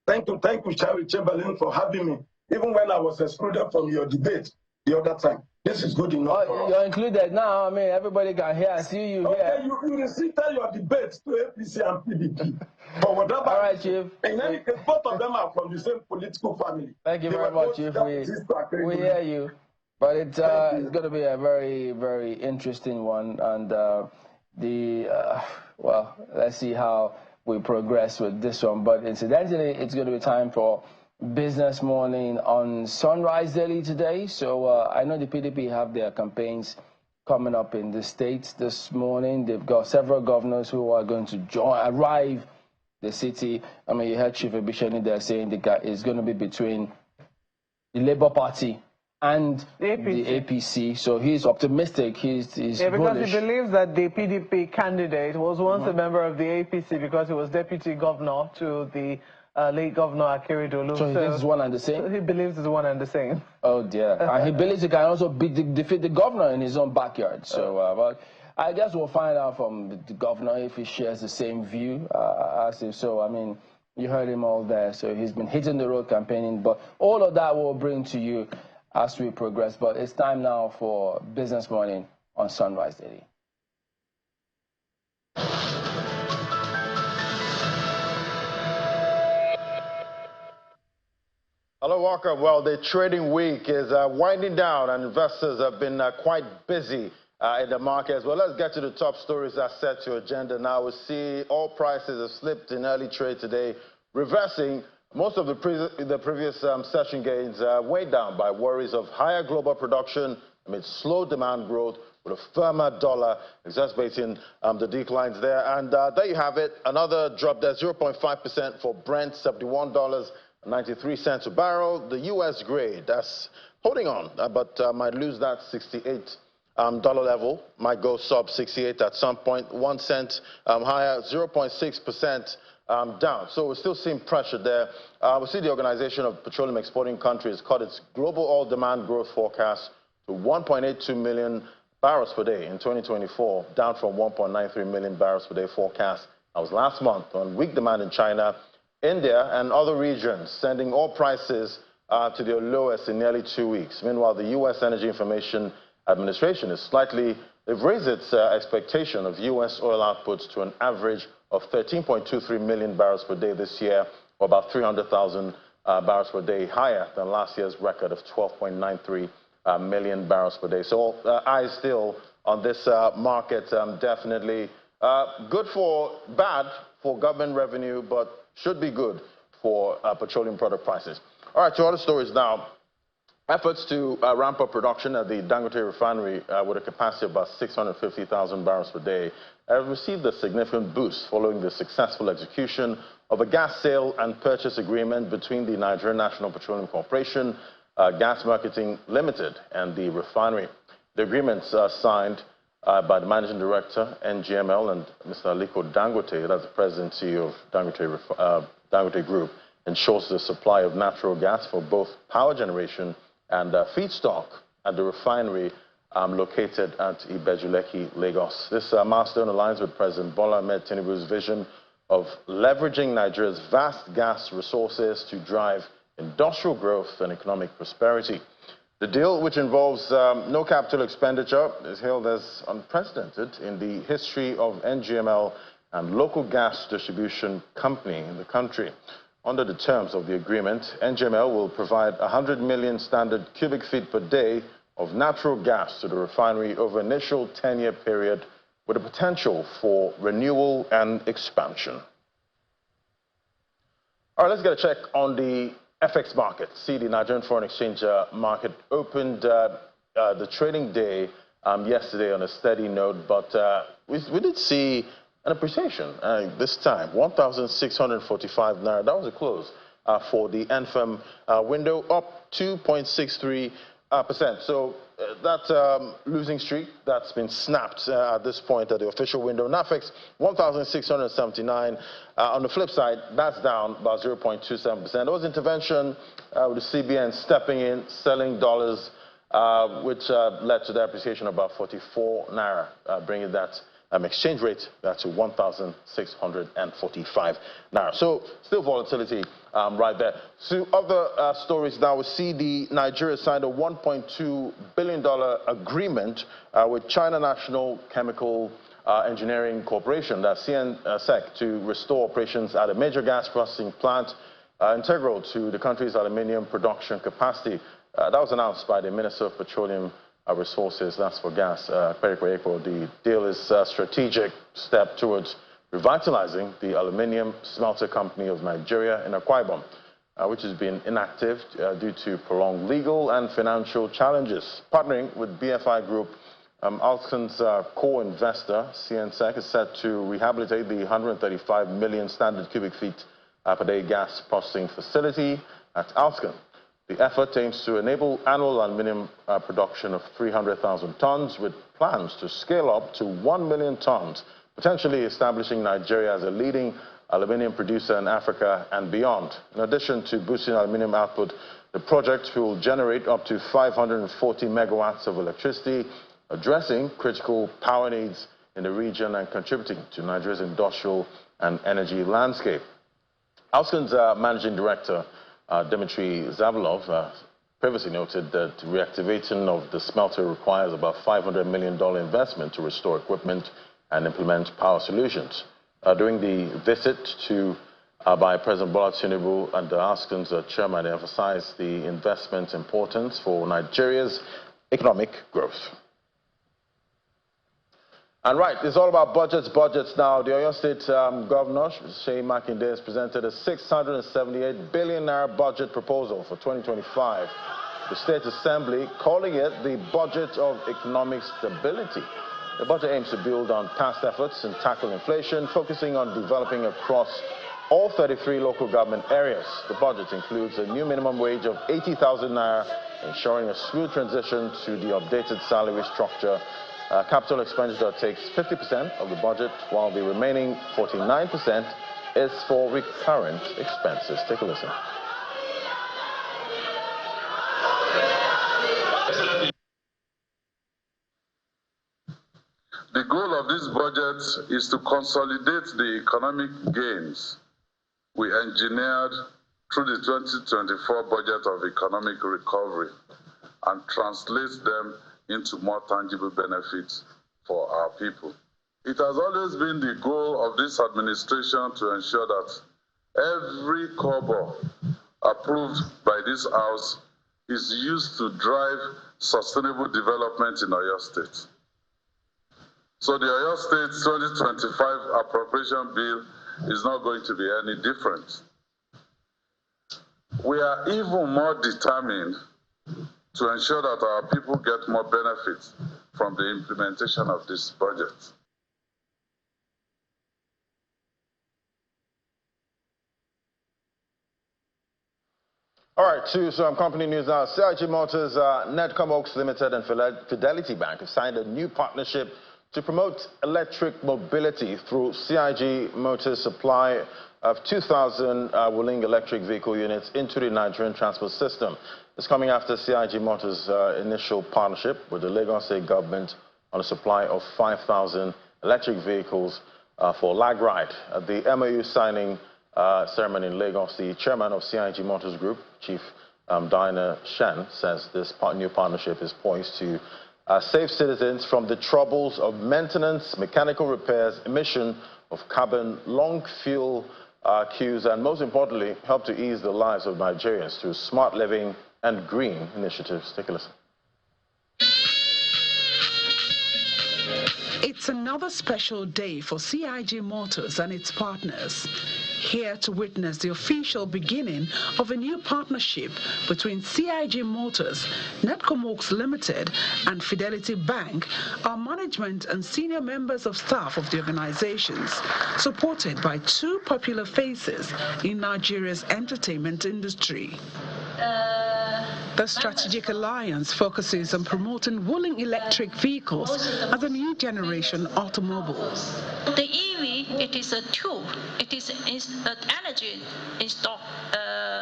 Thank you, Charlie Chamberlain, for having me. Even when I was excluded from your debate, the other time. This is good enough for us. You're included now. I mean, everybody can hear and see you here. Okay, you restricted your debates to APC and PDP. For whatever. All right, Chief. In any case, both of them are from the same political family. Thank you very much, Chief. We hear you. But it's going to be a very, very interesting one. And well, let's see how we progress with this one. But incidentally, it's going to be time for Business Morning on Sunrise Daily today. So I know the PDP have their campaigns coming up in the states this morning. They've got several governors who are going to arrive the city. I mean, you heard Chief Ebisheni there saying it's going to be between the Labour Party and the APC. So he's optimistic. He's bullish. Because he believes that the PDP candidate was once a member of the APC because he was deputy governor to the late Governor Akeredolu. So he thinks it's one and the same? He believes it's one and the same. Oh, dear. And he believes he can also defeat the governor in his own backyard. So, but I guess we'll find out from the governor if he shares the same view as him. So, I mean, you heard him all there. So he's been hitting the road campaigning. But all of that we'll bring to you as we progress. But it's time now for Business Morning on Sunrise Daily. Hello, Walker. Well, the trading week is winding down, and investors have been quite busy in the markets. Well, let's get to the top stories that set your agenda now. We see oil prices have slipped in early trade today, reversing most of the previous session gains weighed down by worries of higher global production amid slow demand growth with a firmer dollar exacerbating the declines there. And there you have it, another drop there, 0.5% for Brent, $71.93 a barrel. The U.S. grade, that's holding on, but might lose that $68 level, might go sub 68 at some point, 1 cent higher, 0.6% down. So we're still seeing pressure there. We see the Organization of Petroleum Exporting Countries cut its global oil demand growth forecast to 1.82 million barrels per day in 2024, down from 1.93 million barrels per day forecast. That was last month on weak demand in China, India, and other regions, sending oil prices to their lowest in nearly 2 weeks. Meanwhile, the U.S. Energy Information Administration they've raised its expectation of U.S. oil outputs to an average of 13.23 million barrels per day this year, or about 300,000 barrels per day, higher than last year's record of 12.93 million barrels per day. So eyes still on this market, definitely bad for government revenue, but should be good for petroleum product prices. All right, to other stories now. Efforts to ramp up production at the Dangote refinery with a capacity of about 650,000 barrels per day have received a significant boost following the successful execution of a gas sale and purchase agreement between the Nigerian National Petroleum Corporation, Gas Marketing Limited, and the refinery. The agreements signed by the Managing Director, NGML, and Mr. Aliko Dangote, that's the President and CEO of Dangote Group, ensures the supply of natural gas for both power generation and feedstock at the refinery located at Ibejuleki, Lagos. This milestone aligns with President Bola Ahmed Tinubu's vision of leveraging Nigeria's vast gas resources to drive industrial growth and economic prosperity. The deal, which involves no capital expenditure, is hailed as unprecedented in the history of NGML and local gas distribution company in the country. Under the terms of the agreement, NGML will provide 100 million standard cubic feet per day of natural gas to the refinery over an initial 10-year period with a potential for renewal and expansion. All right, let's get a check on the FX market. See, the Nigerian foreign exchange market opened the trading day yesterday on a steady note, but we did see an appreciation this time, 1,645 naira. That was a close for the NFM window, up 2.63%. So that losing streak that's been snapped at this point at the official window. NAFEX 1,679. On the flip side, that's down about 0.27%. There was intervention with the CBN stepping in, selling dollars, which led to the appreciation of about 44 naira, bringing that exchange rate to 1,645 naira. So still volatility right there. So other stories now, we see Nigeria signed a $1.2 billion agreement with China National Chemical Engineering Corporation, that's CNSEC, to restore operations at a major gas processing plant integral to the country's aluminium production capacity. That was announced by the Minister of Petroleum Resources, that's for gas, April. The deal is a strategic step towards revitalizing the aluminium smelter company of Nigeria in Akwa Ibom, which has been inactive due to prolonged legal and financial challenges. Partnering with BFI Group, Alston's co-investor, CNSEC, is set to rehabilitate the 135 million standard cubic feet per day gas processing facility at Alston. The effort aims to enable annual aluminium production of 300,000 tons, with plans to scale up to 1 million tons, potentially establishing Nigeria as a leading aluminium producer in Africa and beyond. In addition to boosting aluminium output, the project will generate up to 540 megawatts of electricity, addressing critical power needs in the region and contributing to Nigeria's industrial and energy landscape. Alston's managing director, Dmitry Zavalov, previously noted that reactivating of the smelter requires about $500 million investment to restore equipment and implement power solutions. During the visit by President Bola Tinubu and Alston's chairman, they emphasized the investment's importance for Nigeria's economic growth. And right, it's all about budgets now. The Oyo State Governor, Seyi Makinde, has presented a 678 billion naira budget proposal for 2025. The State Assembly calling it the budget of economic stability. The budget aims to build on past efforts and tackle inflation, focusing on developing across all 33 local government areas. The budget includes a new minimum wage of 80,000 naira, ensuring a smooth transition to the updated salary structure. Capital expenditure takes 50% of the budget, while the remaining 49% is for recurrent expenses. Take a listen. The goal of this budget is to consolidate the economic gains we engineered through the 2024 budget of economic recovery and translate them into more tangible benefits for our people. It has always been the goal of this administration to ensure that every kobo approved by this House is used to drive sustainable development in Oyo State. So the Oyo State 2025 appropriation bill is not going to be any different. We are even more determined to ensure that our people get more benefits from the implementation of this budget. All right, to some company news now. CIG Motors, Netcom Oaks Limited and Fidelity Bank have signed a new partnership to promote electric mobility through CIG Motors' supply of 2,000 Wuling electric vehicle units into the Nigerian transport system. It's coming after CIG Motors' initial partnership with the Lagos State government on a supply of 5,000 electric vehicles for lag ride. At the MOU signing ceremony in Lagos, the chairman of CIG Motors Group, Chief Diana Shen, says this new partnership is poised to save citizens from the troubles of maintenance, mechanical repairs, emission of carbon, long fuel queues, and most importantly, help to ease the lives of Nigerians through smart living and green initiatives. Take a listen. It's another special day for CIG Motors and its partners. Here to witness the official beginning of a new partnership between CIG Motors, Netcom Oaks Limited, and Fidelity Bank are management and senior members of staff of the organizations, supported by two popular faces in Nigeria's entertainment industry. The strategic alliance focuses on promoting Wuling electric vehicles as a new generation automobile. The EV, it is a tool. It is energy in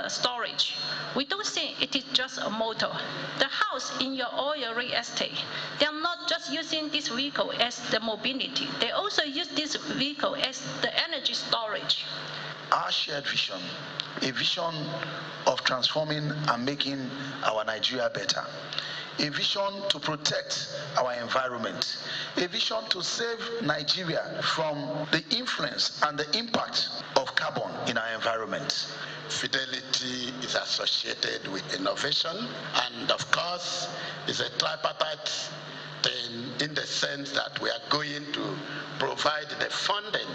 storage. We don't think it is just a motor. The house in your oil real estate, they are not just using this vehicle as the mobility. They also use this vehicle as the energy storage. our shared vision, a vision of transforming and making our Nigeria better, a vision to protect our environment, a vision to save Nigeria from the influence and the impact of carbon in our environment. Fidelity is associated with innovation, and of course, it's a tripartite thing in the sense that we are going to provide the funding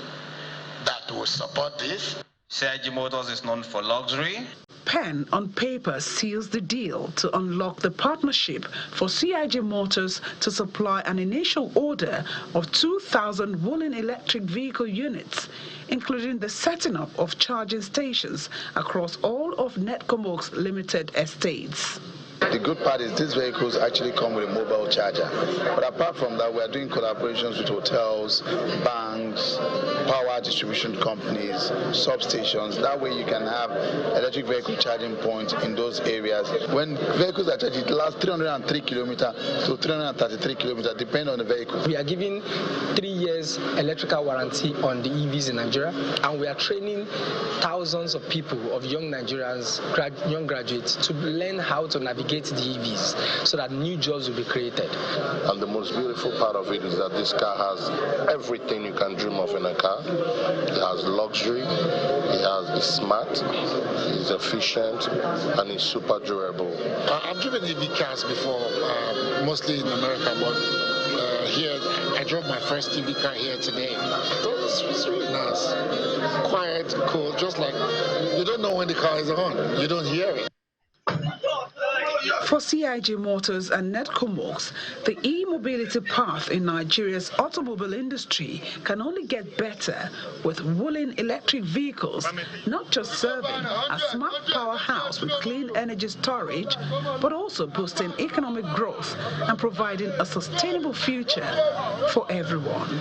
that will support this. CIG Motors is known for luxury. Pen on paper seals the deal to unlock the partnership for CIG Motors to supply an initial order of 2,000 Wooling electric vehicle units, including the setting up of charging stations across all of Netcomok's limited estates. The good part is these vehicles actually come with a mobile charger. But apart from that, we are doing collaborations with hotels, banks, power distribution companies, substations. That way you can have electric vehicle charging points in those areas. When vehicles are charged, it lasts 303 kilometers to 333 kilometers, depending on the vehicle. We are giving 3 years electrical warranty on the EVs in Nigeria, and we are training thousands of people, of young Nigerians, young graduates, to learn how to navigate the EVs so that new jobs will be created. And the most beautiful part of it is that this car has everything you can dream of in a car. It has luxury, it's smart, it's efficient, and it's super durable. I've driven EV cars before, mostly in America, but here I drove my first EV car here today. It's really nice, quiet, cool, just like you don't know when the car is on, you don't hear it. For CIG Motors and Netcomok, the e-mobility path in Nigeria's automobile industry can only get better with Wooling electric vehicles, not just serving a smart powerhouse with clean energy storage, but also boosting economic growth and providing a sustainable future for everyone.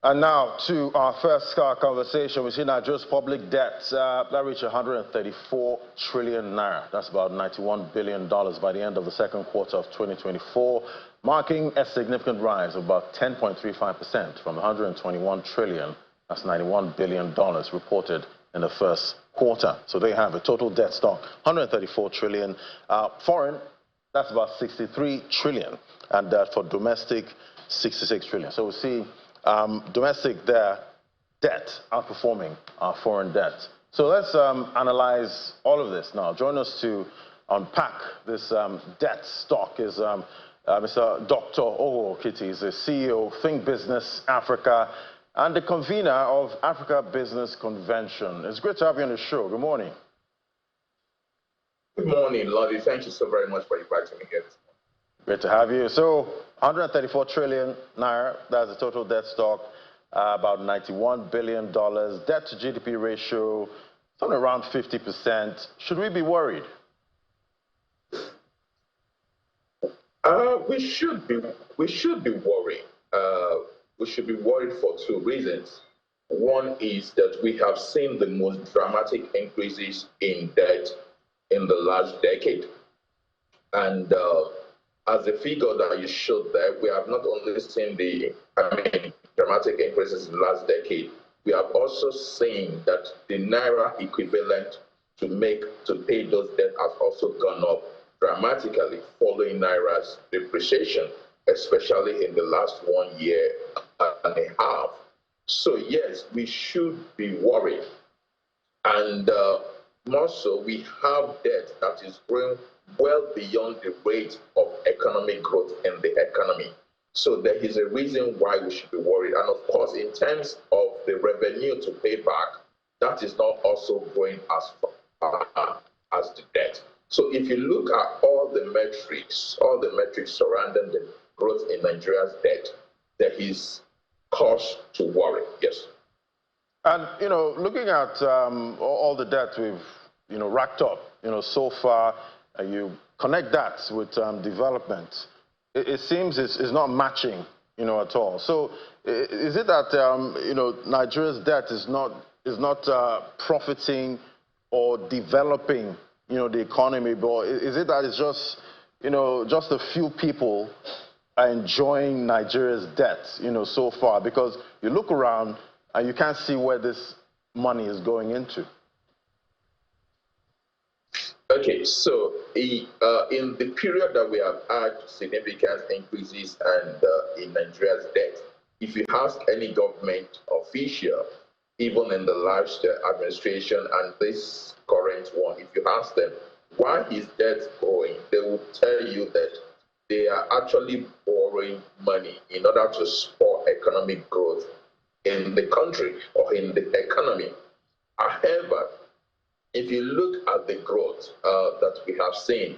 And now to our first conversation. We see Nigeria's public debt that reached 134 trillion naira. That's about $91 billion by the end of the second quarter of 2024, marking a significant rise of about 10.35% from 121 trillion. That's $91 billion reported in the first quarter. So they have a total debt stock, 134 trillion. Foreign, that's about 63 trillion. And for domestic, 66 trillion. So we see domestic debt outperforming our foreign debt. So let's analyze all of this now. Join us to unpack this debt stock is Mr. Dr. Owo Kitty. He's the CEO of Think Business Africa and the convener of Africa Business Convention. It's great to have you on the show. Good morning. Good morning, Lottie. Thank you so very much for inviting me here. Great to have you. So 134 trillion naira, that's the total debt stock, about $91 billion. Debt to GDP ratio, something around 50%. Should we be worried? We should be worried. We should be worried for two reasons. One is that we have seen the most dramatic increases in debt in the last decade. And as the figure that you showed there, we have not only seen the dramatic increases in the last decade, we have also seen that the naira equivalent to pay those debts has also gone up dramatically following naira's depreciation, especially in the last 1 year and a half. So yes, we should be worried. And more so, we have debt that is growing well beyond the rate of economic growth in the economy. So there is a reason why we should be worried. And of course, in terms of the revenue to pay back, that is not also growing as fast as the debt. So if you look at all the metrics surrounding the growth in Nigeria's debt, there is cause to worry, yes. And, looking at all the debt we've, racked up, so far, you connect that with development, it seems it's not matching, at all. So is it that, Nigeria's debt is not profiting or developing, the economy, but is it that it's just, just a few people are enjoying Nigeria's debt, so far? Because you look around and you can't see where this money is going into. Okay, so in the period that we have had significant increases and in Nigeria's debt, if you ask any government official, even in the last administration and this current one, if you ask them why is debt growing, they will tell you that they are actually borrowing money in order to support economic growth in the country or in the economy. However, if you look at the growth that we have seen,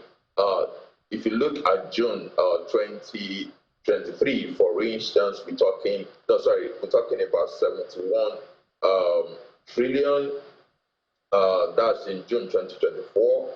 if you look at June 2023, for instance, we're talking about 71 trillion. That's in June 2024.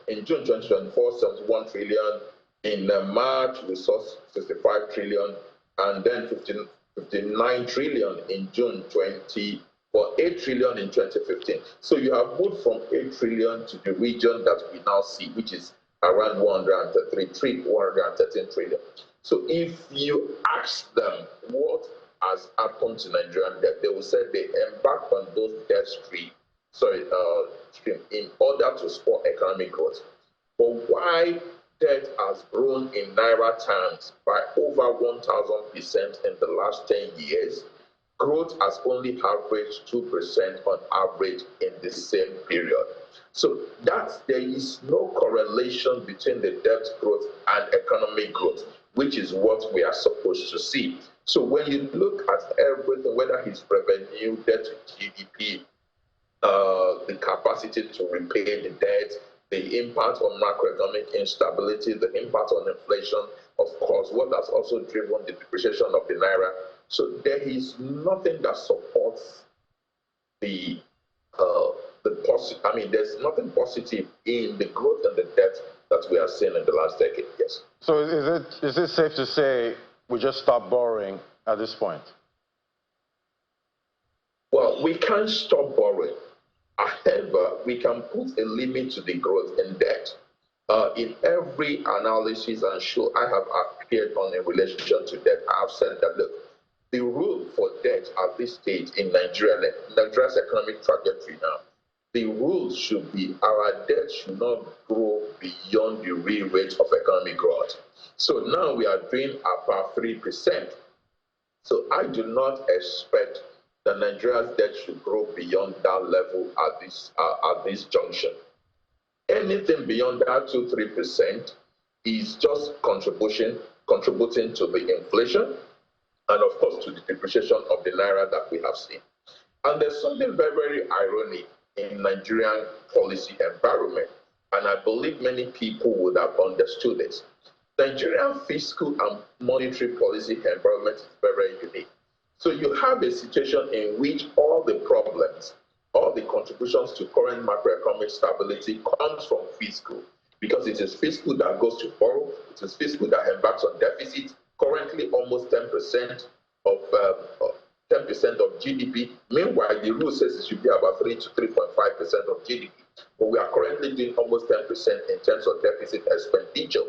In June 2024, 71 trillion. In March, we saw 65 trillion, and then 59 trillion in June 20. For 8 trillion in 2015. So you have moved from 8 trillion to the region that we now see, which is around 113 trillion. So if you ask them what has happened to Nigerian debt, they will say they embarked on those debt stream in order to support economic growth. But why debt has grown in Naira terms by over 1,000% in the last 10 years, growth has only averaged 2% on average in the same period. So there is no correlation between the debt growth and economic growth, which is what we are supposed to see. So when you look at everything, whether it's revenue, debt to GDP, the capacity to repay the debt, the impact on macroeconomic instability, the impact on inflation, of course, what has also driven the depreciation of the Naira. So there is nothing that supports there's nothing positive in the growth and the debt that we have seen in the last decade, yes. So is it safe to say we just stop borrowing at this point? Well, we can't stop borrowing. However, we can put a limit to the growth in debt. In every analysis and show I have appeared on in relation to debt, I have said that, look, the rule for debt at this stage in Nigeria's economic trajectory now, the rule should be our debt should not grow beyond the real rate of economic growth. So now we are doing about 3%. So I do not expect that Nigeria's debt should grow beyond that level at this junction. Anything beyond that 2-3% is just contributing to the inflation and of course to the depreciation of the Naira that we have seen. And there's something very, very ironic in Nigerian policy environment, and I believe many people would have understood this. Nigerian fiscal and monetary policy environment is very, very unique. So you have a situation in which all the problems, all the contributions to current macroeconomic stability comes from fiscal, because it is fiscal that goes to borrow, it is fiscal that embarks on deficit. Currently, almost 10% of GDP. Meanwhile, the rule says it should be about 3 to 3.5% of GDP. But we are currently doing almost 10% in terms of deficit expenditure.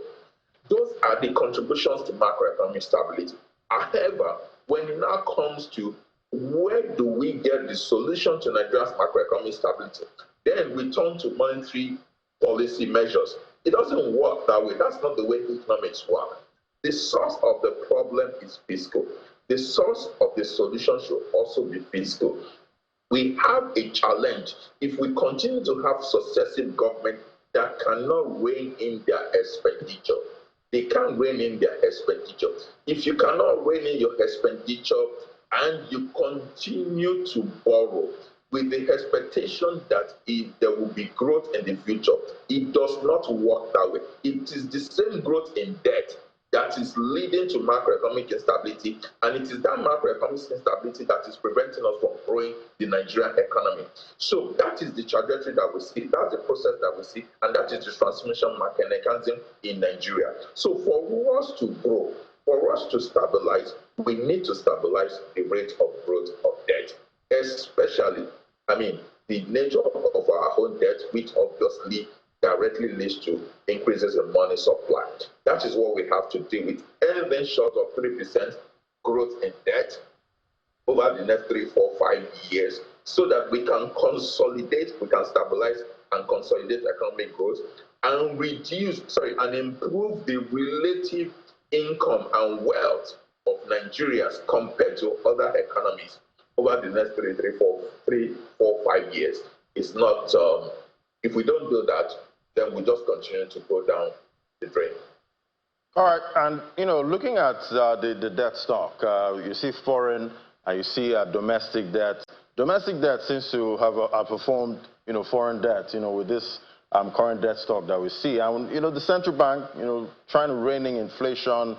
Those are the contributions to macroeconomic stability. However, when it now comes to where do we get the solution to Nigeria's macroeconomic stability, then we turn to monetary policy measures. It doesn't work that way. That's not the way economics work. The source of the problem is fiscal. The source of the solution should also be fiscal. We have a challenge if we continue to have successive governments that cannot rein in their expenditure. They can't rein in their expenditure. If you cannot rein in your expenditure and you continue to borrow with the expectation that there will be growth in the future, it does not work that way. It is the same growth in debt that is leading to macroeconomic instability, and it is that macroeconomic instability that is preventing us from growing the Nigerian economy. So that is the trajectory that we see, that's the process that we see, and that is the transmission mechanism in Nigeria. So for us to grow, for us to stabilize, we need to stabilize the rate of growth of debt, especially, the nature of our own debt, which obviously directly leads to increases in money supply. That is what we have to deal with. Anything short of 3% growth in debt over the next 3, 4, 5 years, so that we can consolidate, we can stabilize and consolidate economic growth and and improve the relative income and wealth of Nigerians compared to other economies over the next 3, 4, 5 years. It's not, if we don't do that, then we just continue to go down the drain. All right, and looking at the debt stock, you see foreign and you see domestic debt. Domestic debt seems to have outperformed foreign debt, with this current debt stock that we see. And the central bank, trying to rein in inflation,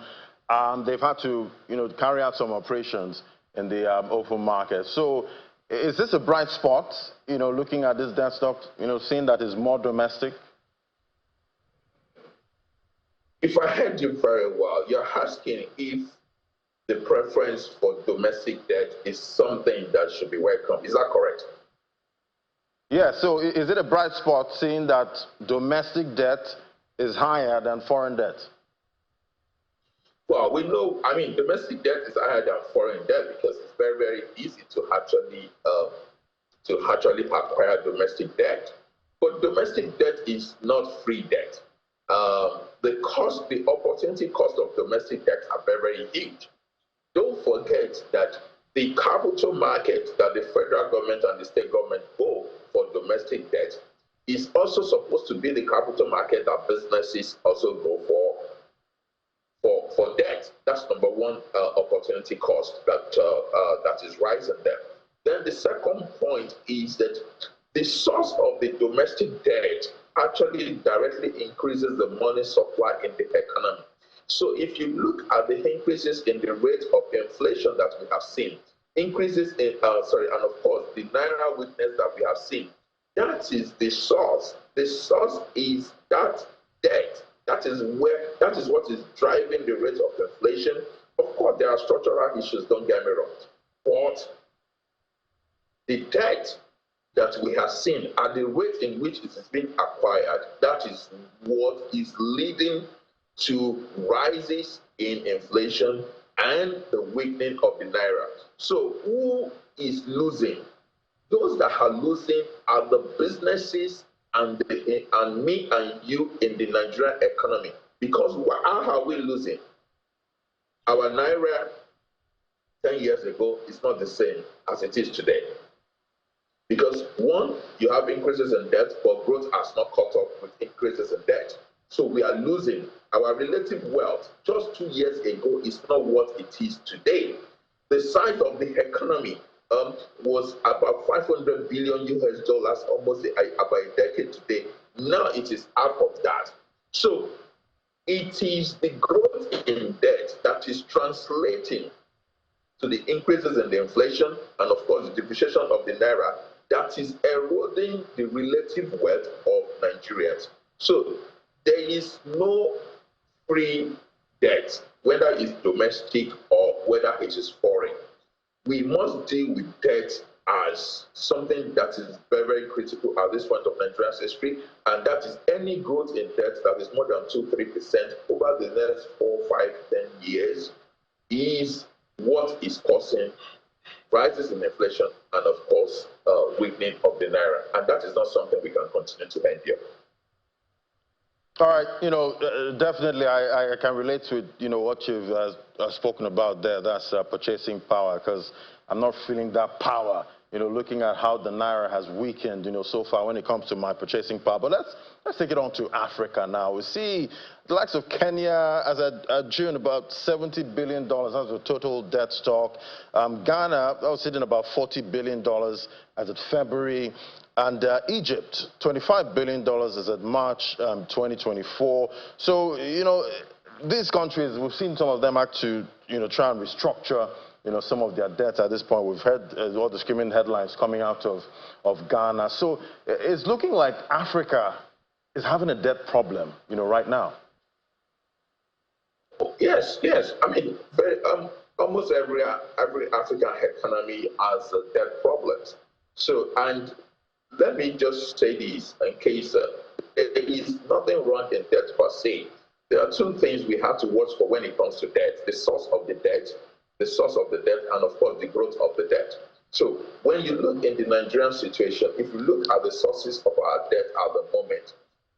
they've had to carry out some operations in the open market. So is this a bright spot, looking at this debt stock, seeing that it's more domestic? If I heard you very well, you're asking if the preference for domestic debt is something that should be welcome. Is that correct? Yeah, so is it a bright spot seeing that domestic debt is higher than foreign debt? Well, we know, domestic debt is higher than foreign debt because it's very, very easy to actually acquire domestic debt. But domestic debt is not free debt. The opportunity cost of domestic debt are very, very huge. Don't forget that the capital market that the federal government and the state government go for domestic debt is also supposed to be the capital market that businesses also go for debt. That's number one opportunity cost that is rising there. Then the second point is that the source of the domestic debt actually directly increases the money supply in the economy. So if you look at the increases in the rate of inflation that we have seen, increases in, and of course the Naira weakness that we have seen, that is the source. The source is that debt. That is what is driving the rate of inflation. Of course, there are structural issues, don't get me wrong. But the debt that we have seen at the rate in which it is being acquired, that is what is leading to rises in inflation and the weakening of the Naira. So who is losing? Those that are losing are the businesses and me and you in the Nigerian economy. Because how are we losing? Our Naira 10 years ago is not the same as it is today. Because one, you have increases in debt, but growth has not caught up with increases in debt. So we are losing. Our relative wealth just 2 years ago is not what it is today. The size of the economy was about $500 billion almost about a decade today. Now it is half of that. So it is the growth in debt that is translating to the increases in the inflation and of course the depreciation of the Naira that is eroding the relative wealth of Nigerians. So there is no free debt, whether it's domestic or whether it is foreign. We must deal with debt as something that is very, very critical at this point of Nigeria's history, and that is any growth in debt that is more than 2-3% over the next 4, 5, 10 years is what is causing rises in inflation and, of course, weakening of the Naira. And that is not something we can continue to endure. All right, definitely I can relate to, what you've spoken about there. That's purchasing power, because I'm not feeling that power, looking at how the Naira has weakened, so far when it comes to my purchasing power. But let's take it on to Africa now. We see the likes of Kenya as at June about $70 billion. That's the total debt stock. Ghana, I was sitting about $40 billion as of February. And Egypt, $25 billion as at March 2024. So, these countries, we've seen some of them act to, try and restructure, some of their debts at this point. We've heard all the screaming headlines coming out of Ghana. So it's looking like Africa is having a debt problem, right now. Yes. I mean, almost every African economy has debt problems. So, and let me just say this in case there is nothing wrong in debt per se. There are two things we have to watch for when it comes to debt: the source of the debt, and of course the growth of the debt. So when you look in the Nigerian situation, if you look at the sources of our debt at the moment,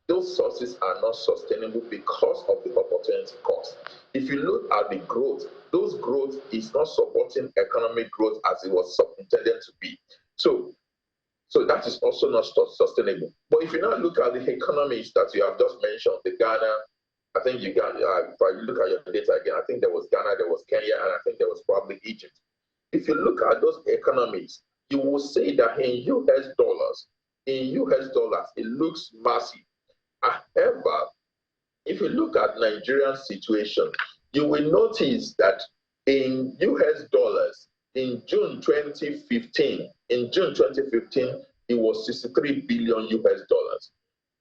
those sources are not sustainable because of the opportunity cost. If you look at the growth, those growth is not supporting economic growth as it was intended to be. So that is also not sustainable. But if you now look at the economies that you have just mentioned, the Ghana, I think you got, if I look at your data again, I think there was Ghana, there was Kenya, and I think there was probably Egypt. If you look at those economies, you will see that in US dollars, it looks massive. However, if you look at Nigeria's situation, you will notice that in US dollars, in June 2015, it was 63 billion US dollars.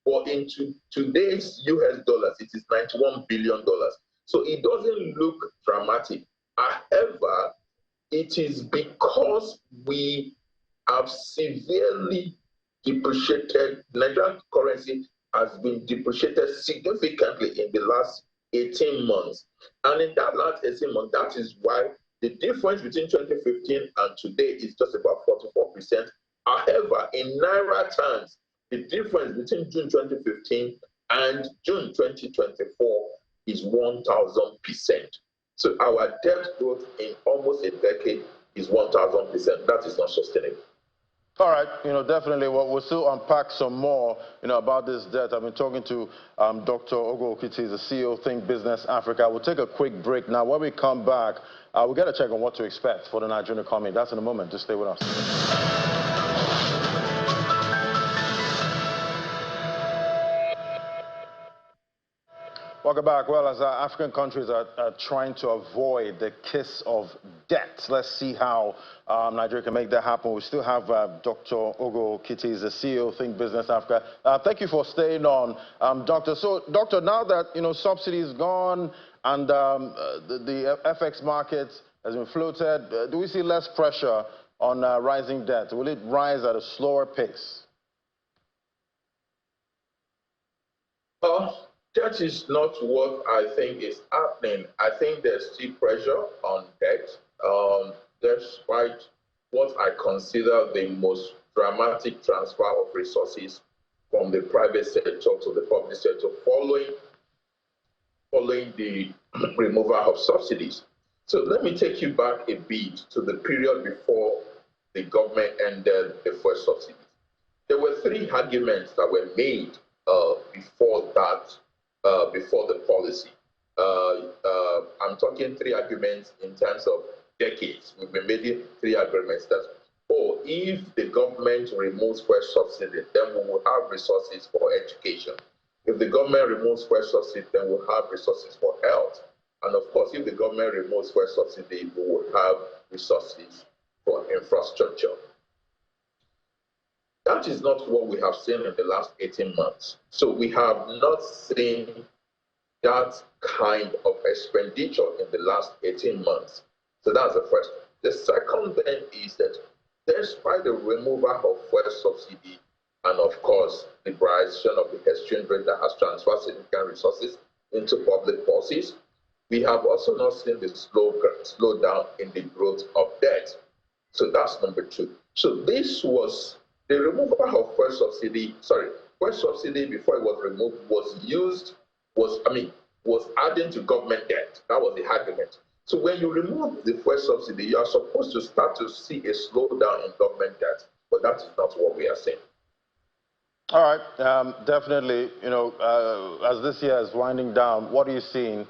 But in today's US dollars, it is $91 billion. So it doesn't look dramatic. However, it is because we have severely depreciated. Nigerian currency has been depreciated significantly in the last 18 months. And in that last 18 months, that is why the difference between 2015 and today is just about 44%. However, in Naira terms, the difference between June 2015 and June 2024 is 1,000%. So our debt growth in almost a decade is 1,000%. That is not sustainable. All right, definitely. We'll still unpack some more, about this debt. I've been talking to Dr. Ogo Okiti, the CEO of Think Business Africa. We'll take a quick break now. When we come back, we'll get a check on what to expect for the Nigerian economy. That's in a moment. Just stay with us. Welcome back. Well, as African countries are trying to avoid the kiss of debt, let's see how Nigeria can make that happen. We still have Dr. Ogo Okiti, the CEO of Think Business Africa. Thank you for staying on, Doctor. So, Doctor, now that subsidy is gone and the FX market has been floated, do we see less pressure on rising debt? Will it rise at a slower pace? That is not what I think is happening. I think there's still pressure on debt, despite what I consider the most dramatic transfer of resources from the private sector to the public sector following the removal of subsidies. So let me take you back a bit to the period before the government ended the first subsidies. There were three arguments that were made before the policy. I'm talking three arguments in terms of decades. We've been making three arguments that, if the government removes first subsidy, then we will have resources for education. If the government removes first subsidy, then we'll have resources for health. And of course, if the government removes first subsidy, we will have resources for infrastructure. That is not what we have seen in the last 18 months. So we have not seen that kind of expenditure in the last 18 months. So that's the first. The second thing is that despite the removal of fuel subsidy and of course the liberalization of the exchange rate that has transferred significant resources into public purses, we have also not seen the slowdown in the growth of debt. So that's number two. So this was the removal of fuel subsidy. Fuel subsidy before it was removed was adding to government debt. That was the argument. So when you remove the fuel subsidy, you are supposed to start to see a slowdown in government debt, but that is not what we are seeing. All right, definitely. As this year is winding down, what are you seeing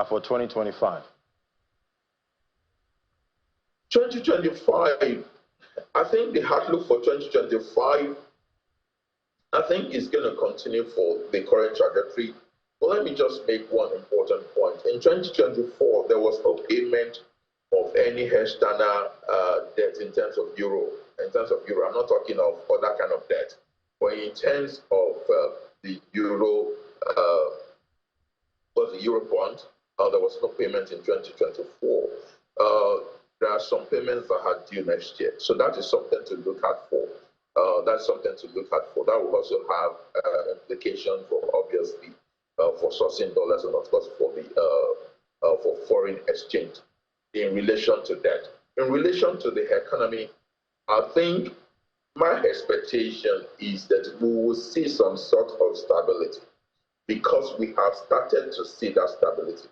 for 2025? 2025, I think the outlook for 2025, I think is going to continue for the current trajectory. But let me just make one important point. In 2024, there was no payment of any external debt in terms of euro. I'm not talking of other kind of debt. But in terms of the euro, the euro bond, there was no payment in 2024. There are some payments that are due next year. So that is something to look out for. That's something to look at for. That will also have implications for, obviously, for sourcing dollars and, of course, for the for foreign exchange in relation to that. In relation to the economy, I think my expectation is that we will see some sort of stability because we have started to see that stability.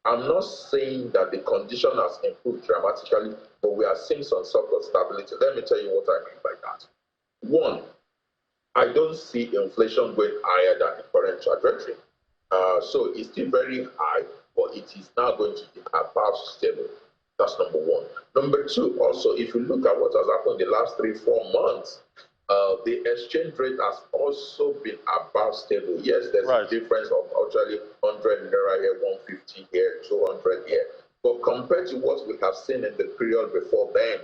I'm not saying that the condition has improved dramatically, but we are seeing some sort of stability. Let me tell you what I mean by that. One, I don't see inflation going higher than the current trajectory. So it's still very high, but it is now going to be above stable. That's number one. Number two, also, if you look at what has happened in the last 3-4 months, the exchange rate has also been above stable. Yes, there's a difference of actually 100 naira here, 150 here, 200 here. But compared to what we have seen in the period before then,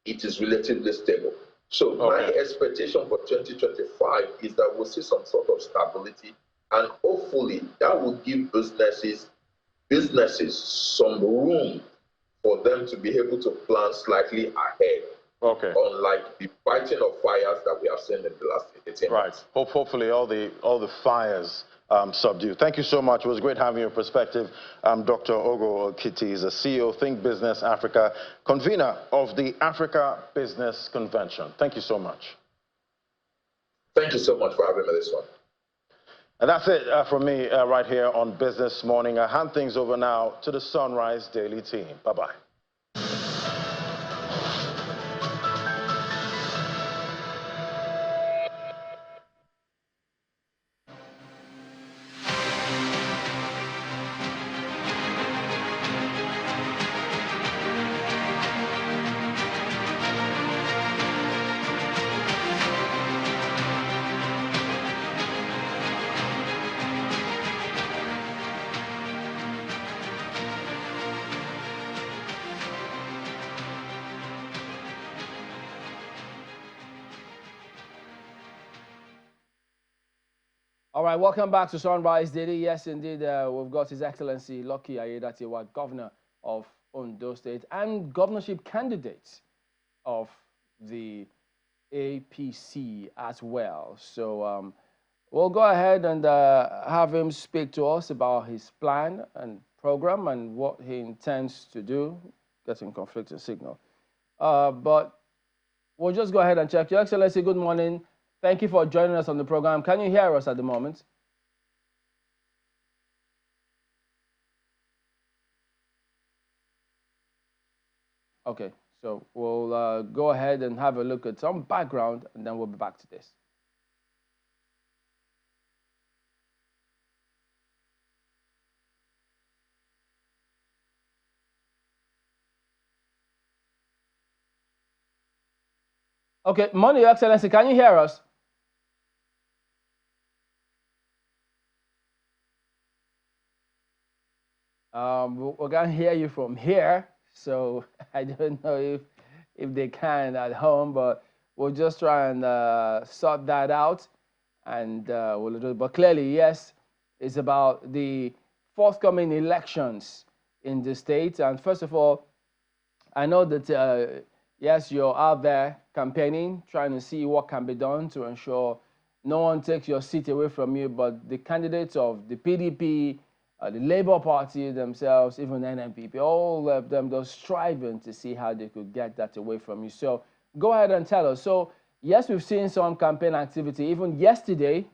it is relatively stable. So my expectation for 2025 is that we'll see some sort of stability, and hopefully that will give businesses some room for them to be able to plan slightly ahead. Unlike the fighting of fires that we have seen in the last 18 months. Hopefully all the fires subdue. Thank you so much. It was great having your perspective. Dr. Ogo Okiti is the CEO of Think Business Africa, convener of the Africa Business Convention. Thank you so much. Thank you so much for having me this one. And that's it from me right here on Business Morning. I hand things over now to the Sunrise Daily team. Bye-bye. All right, welcome back to Sunrise Daily. Yes, indeed, we've got His Excellency Lucky Aiyedatiwa, Governor of Ondo State and governorship candidate of the APC as well. So we'll go ahead and have him speak to us about his plan and program and what he intends to do, getting conflicting signal. But we'll just go ahead and check. Your Excellency, good morning. Thank you for joining us on the program. Can you hear us at the moment? Okay, so we'll go ahead and have a look at some background, and then we'll be back to this. Okay, morning, Your Excellency. Can you hear us? We can't hear you from here, so I don't know if they can at home, but we'll just try and sort that out, and we'll do it. But clearly, yes, it's about the forthcoming elections in the state. And first of all, I know that yes, you're out there campaigning, trying to see what can be done to ensure no one takes your seat away from you, but the candidates of the PDP, the Labour Party themselves, even NNPP, all of them, they're striving to see how they could get that away from you. So go ahead and tell us. So yes, we've seen some campaign activity. Even yesterday,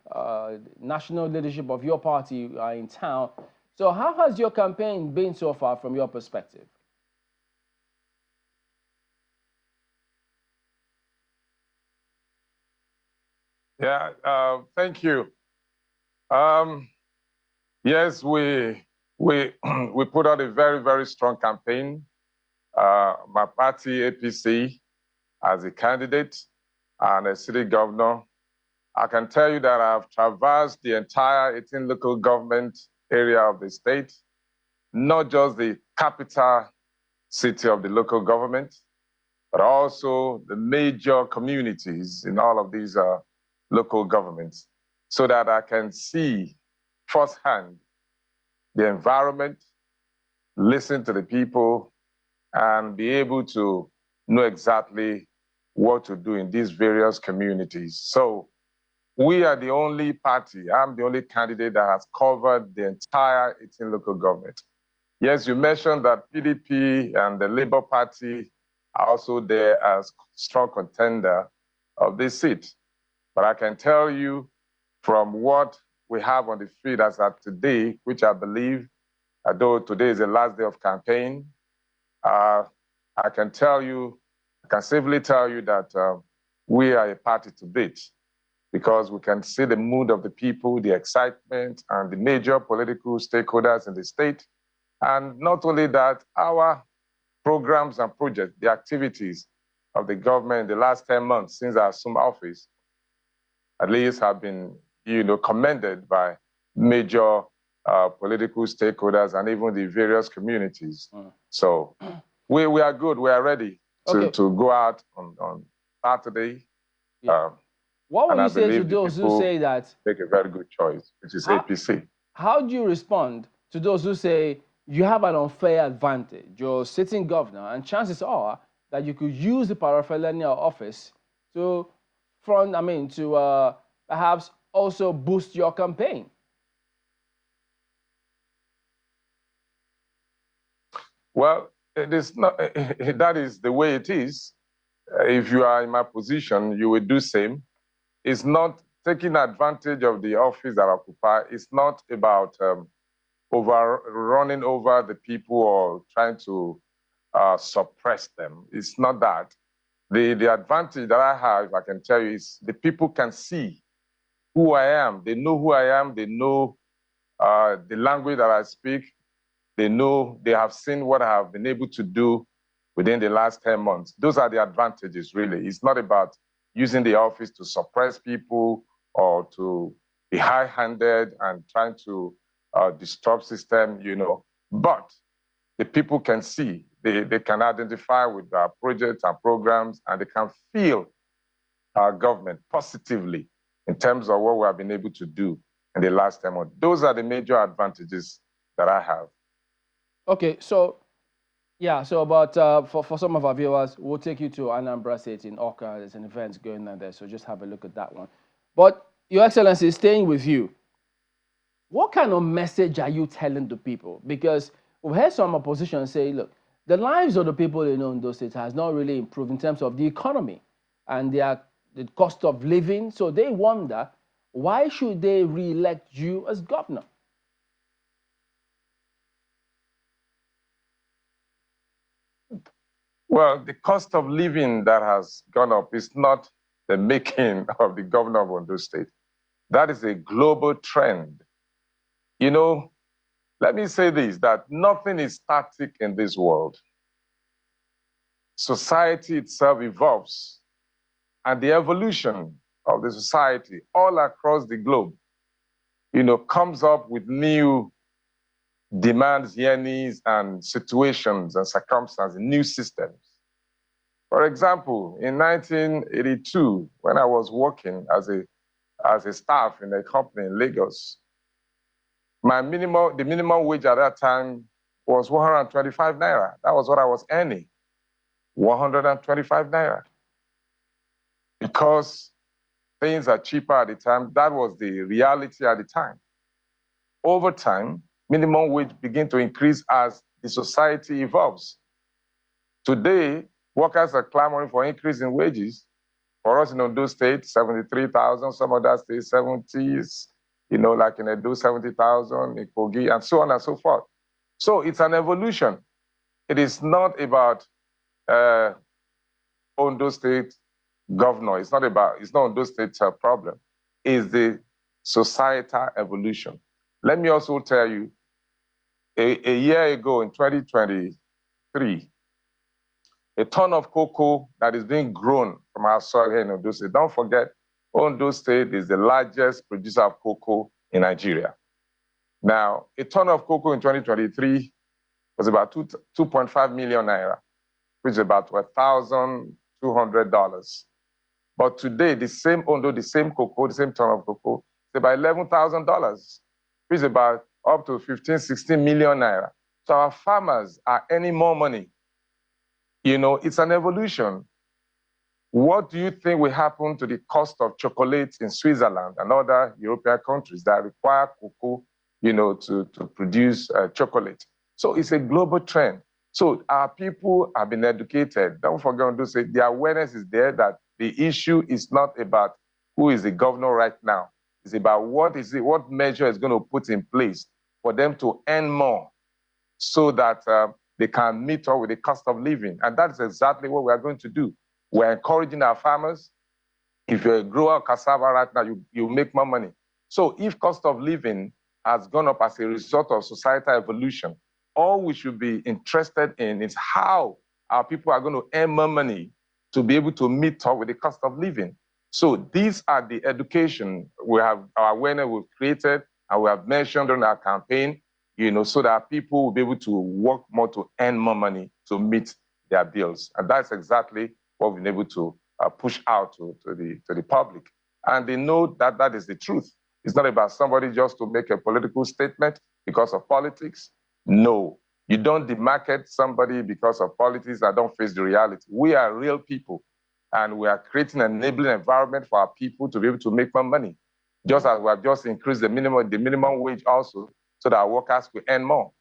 national leadership of your party are in town. So how has your campaign been so far from your perspective? Yeah, thank you. Yes, we put out a very, very strong campaign. My party, APC, as a candidate and a city governor, I can tell you that I've traversed the entire 18 local government area of the state, not just the capital city of the local government, but also the major communities in all of these local governments, so that I can see firsthand the environment, listen to the people, and be able to know exactly what to do in these various communities. So we are the only party, I'm the only candidate that has covered the entire 18 local government. Yes, you mentioned that PDP and the Labour Party are also there as strong contender of this seat. But I can tell you from what we have on the field as of today, which I believe, although today is the last day of campaign, I can safely tell you that we are a party to beat, because we can see the mood of the people, the excitement, and the major political stakeholders in the state. And not only that, our programs and projects, the activities of the government in the last 10 months since I assumed office, at least have been, commended by major political stakeholders and even the various communities. So we are good. We are ready to go out on Saturday. Yeah. What would you say to those who say that make a very good choice, which is APC? How do you respond to those who say you have an unfair advantage? You're sitting governor, and chances are that you could use the paraphernalia office to perhaps also boost your campaign. Well, it is not. That is the way it is. If you are in my position, you will do same. It's not taking advantage of the office that I occupy. It's not about running over the people or trying to suppress them. It's not that. The advantage that I have, I can tell you, is the people can see who I am. They know who I am. They know the language that I speak. They know, they have seen what I have been able to do within the last 10 months. Those are the advantages, really. It's not about using the office to suppress people or to be high-handed and trying to disrupt system, But the people can see, they can identify with our projects and programs, and they can feel our government positively in terms of what we have been able to do in the last 10 months. Those are the major advantages that I have. Okay, so about for some of our viewers, we'll take you to Anambra State in Oka. There's an event going on there, so just have a look at that one. But Your Excellency, staying with you, what kind of message are you telling the people? Because we've heard some opposition say, look, the lives of the people in Ondo State has not really improved in terms of the economy and the cost of living. So they wonder, why should they re-elect you as governor? Well, the cost of living that has gone up is not the making of the governor of Ondo State. That is a global trend. Let me say this, that nothing is static in this world. Society itself evolves, and the evolution of the society all across the globe, comes up with new demands, yearnings, and situations and circumstances, new systems. For example, in 1982, when I was working as a staff in a company in Lagos, the minimum wage at that time was 125 naira. That was what I was earning, 125 naira. Because things are cheaper at the time, that was the reality at the time. Over time, minimum wage began to increase as the society evolves. Today, workers are clamoring for increase in wages. For us in Ondo State, 73,000, some other states, 70s, like in Edo, 70,000, in Kogi, and so on and so forth. So it's an evolution. It is not about Ondo State governor. It's not Ondo State's problem. It's the societal evolution. Let me also tell you, a year ago in 2023, a ton of cocoa that is being grown from our soil here in Ondo State. Don't forget, Ondo State is the largest producer of cocoa in Nigeria. Now, a ton of cocoa in 2023 was about 2.5 million naira, which is about $1,200. But today, the same Ondo, the same cocoa, the same ton of cocoa, is about $11,000, which is about up to 15, 16 million naira. So our farmers are earning more money. It's an evolution. What do you think will happen to the cost of chocolate in Switzerland and other European countries that require cocoa, to produce chocolate? So it's a global trend. So our people have been educated. Don't forget to say the awareness is there that the issue is not about who is the governor right now. It's about what measure is going to put in place for them to earn more so that they can meet up with the cost of living. And that's exactly what we're going to do. We're encouraging our farmers. If you're a grower of cassava right now, you make more money. So if cost of living has gone up as a result of societal evolution, all we should be interested in is how our people are going to earn more money to be able to meet up with the cost of living. So these are the education we have, our awareness we've created, and we have mentioned during our campaign, so that people will be able to work more to earn more money to meet their bills. And that's exactly what we've been able to push out to the public. And they know that that is the truth. It's not about somebody just to make a political statement because of politics. No, you don't demarket somebody because of politics and don't face the reality. We are real people, and we are creating an enabling environment for our people to be able to make more money. Just as we have just increased the minimum wage also, so that our workers will earn more.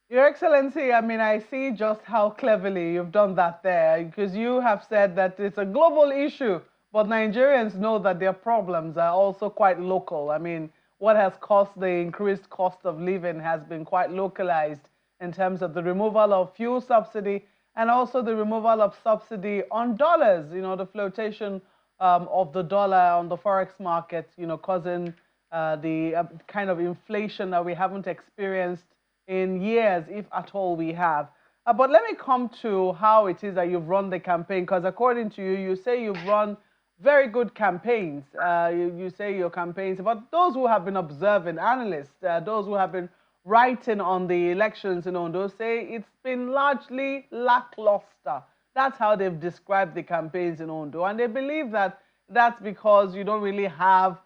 Your Excellency, I mean, I see just how cleverly you've done that there, because you have said that it's a global issue, but Nigerians know that their problems are also quite local. I mean, what has caused the increased cost of living has been quite localized in terms of the removal of fuel subsidy and also the removal of subsidy on dollars, the flotation of the dollar on the forex market, causing the kind of inflation that we haven't experienced in years, if at all we have. But let me come to how it is that you've run the campaign, because according to you, you say you've run very good campaigns. You say your campaigns, but those who have been observing, analysts, those who have been writing on the elections in Ondo say it's been largely lackluster. That's how they've described the campaigns in Ondo. And they believe that that's because you don't really have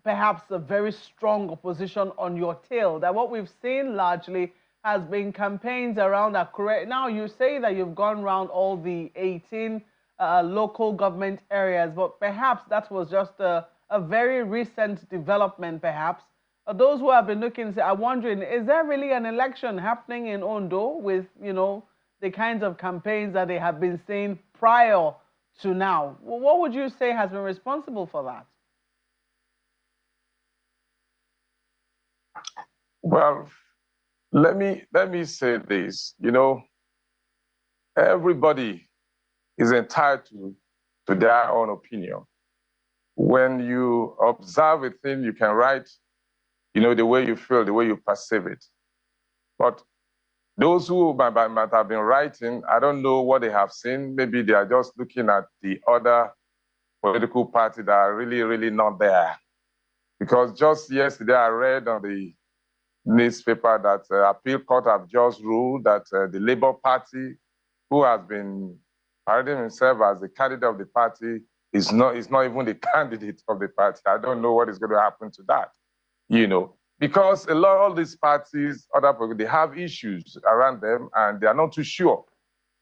perhaps a very strong opposition on your tail. That what we've seen largely has been campaigns around Akure. Now, you say that you've gone around all the 18 local government areas, but perhaps that was just a very recent development, perhaps. Those who have been looking are wondering, is there really an election happening in Ondo with, the kinds of campaigns that they have been seeing prior to now? What would you say has been responsible for that? Well, let me say this. Everybody is entitled to their own opinion. When you observe a thing, you can write, the way you feel, the way you perceive it. But those who might have been writing, I don't know what they have seen. Maybe they are just looking at the other political party that are really, really not there. Because just yesterday, I read on the newspaper that appeal court have just ruled that the Labour Party, who has been parading himself as the candidate of the party, is not even the candidate of the party. I don't know what is going to happen to that, because all these parties, other people, they have issues around them, and they are not too sure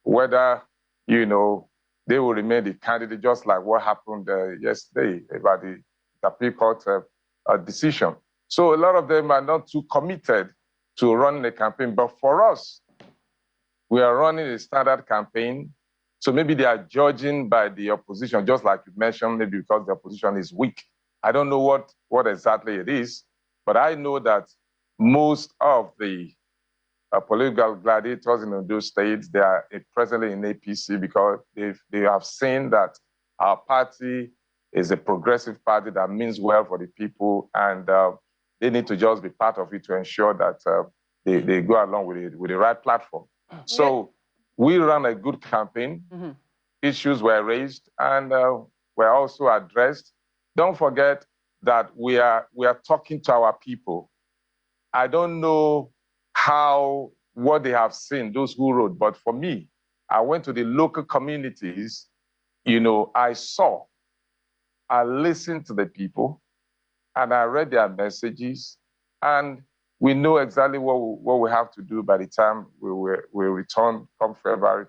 whether, they will remain the candidate, just like what happened yesterday about the appeal court decision. So a lot of them are not too committed to running a campaign. But for us, we are running a standard campaign. So maybe they are judging by the opposition, just like you mentioned, maybe because the opposition is weak. I don't know what exactly it is, but I know that most of the political gladiators in those states, they are presently in APC because they have seen that our party is a progressive party that means well for the people, and they need to just be part of it to ensure that they go along with the right platform. So we ran a good campaign. Mm-hmm. Issues were raised and were also addressed. Don't forget that we are talking to our people. I don't know what they have seen, those who wrote, but for me, I went to the local communities. I listened to the people, and I read their messages, and we know exactly what we have to do by the time we return come February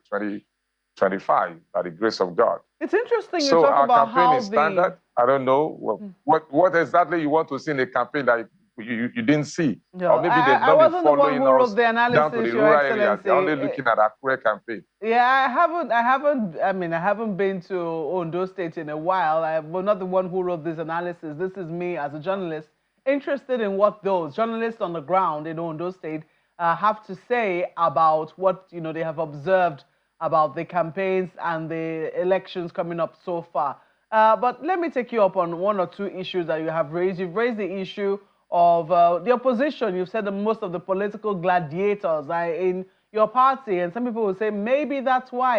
25 by the grace of God. It's interesting you So talk our about campaign how is standard. I don't know what exactly you want to see in a campaign that you didn't see. No, Or maybe they've I not been wasn't the one following who wrote us the down to analysis, the Your rural areas. Excellency. They're only looking at our career campaign. Yeah, I haven't been to Ondo State in a while. I'm not the one who wrote this analysis. This is me as a journalist interested in what those journalists on the ground in Ondo State have to say about what they have observed about the campaigns and the elections coming up so far. But let me take you up on one or two issues that you have raised. You've raised the issue of the opposition. You've said that most of the political gladiators are in your party, and some people will say maybe that's why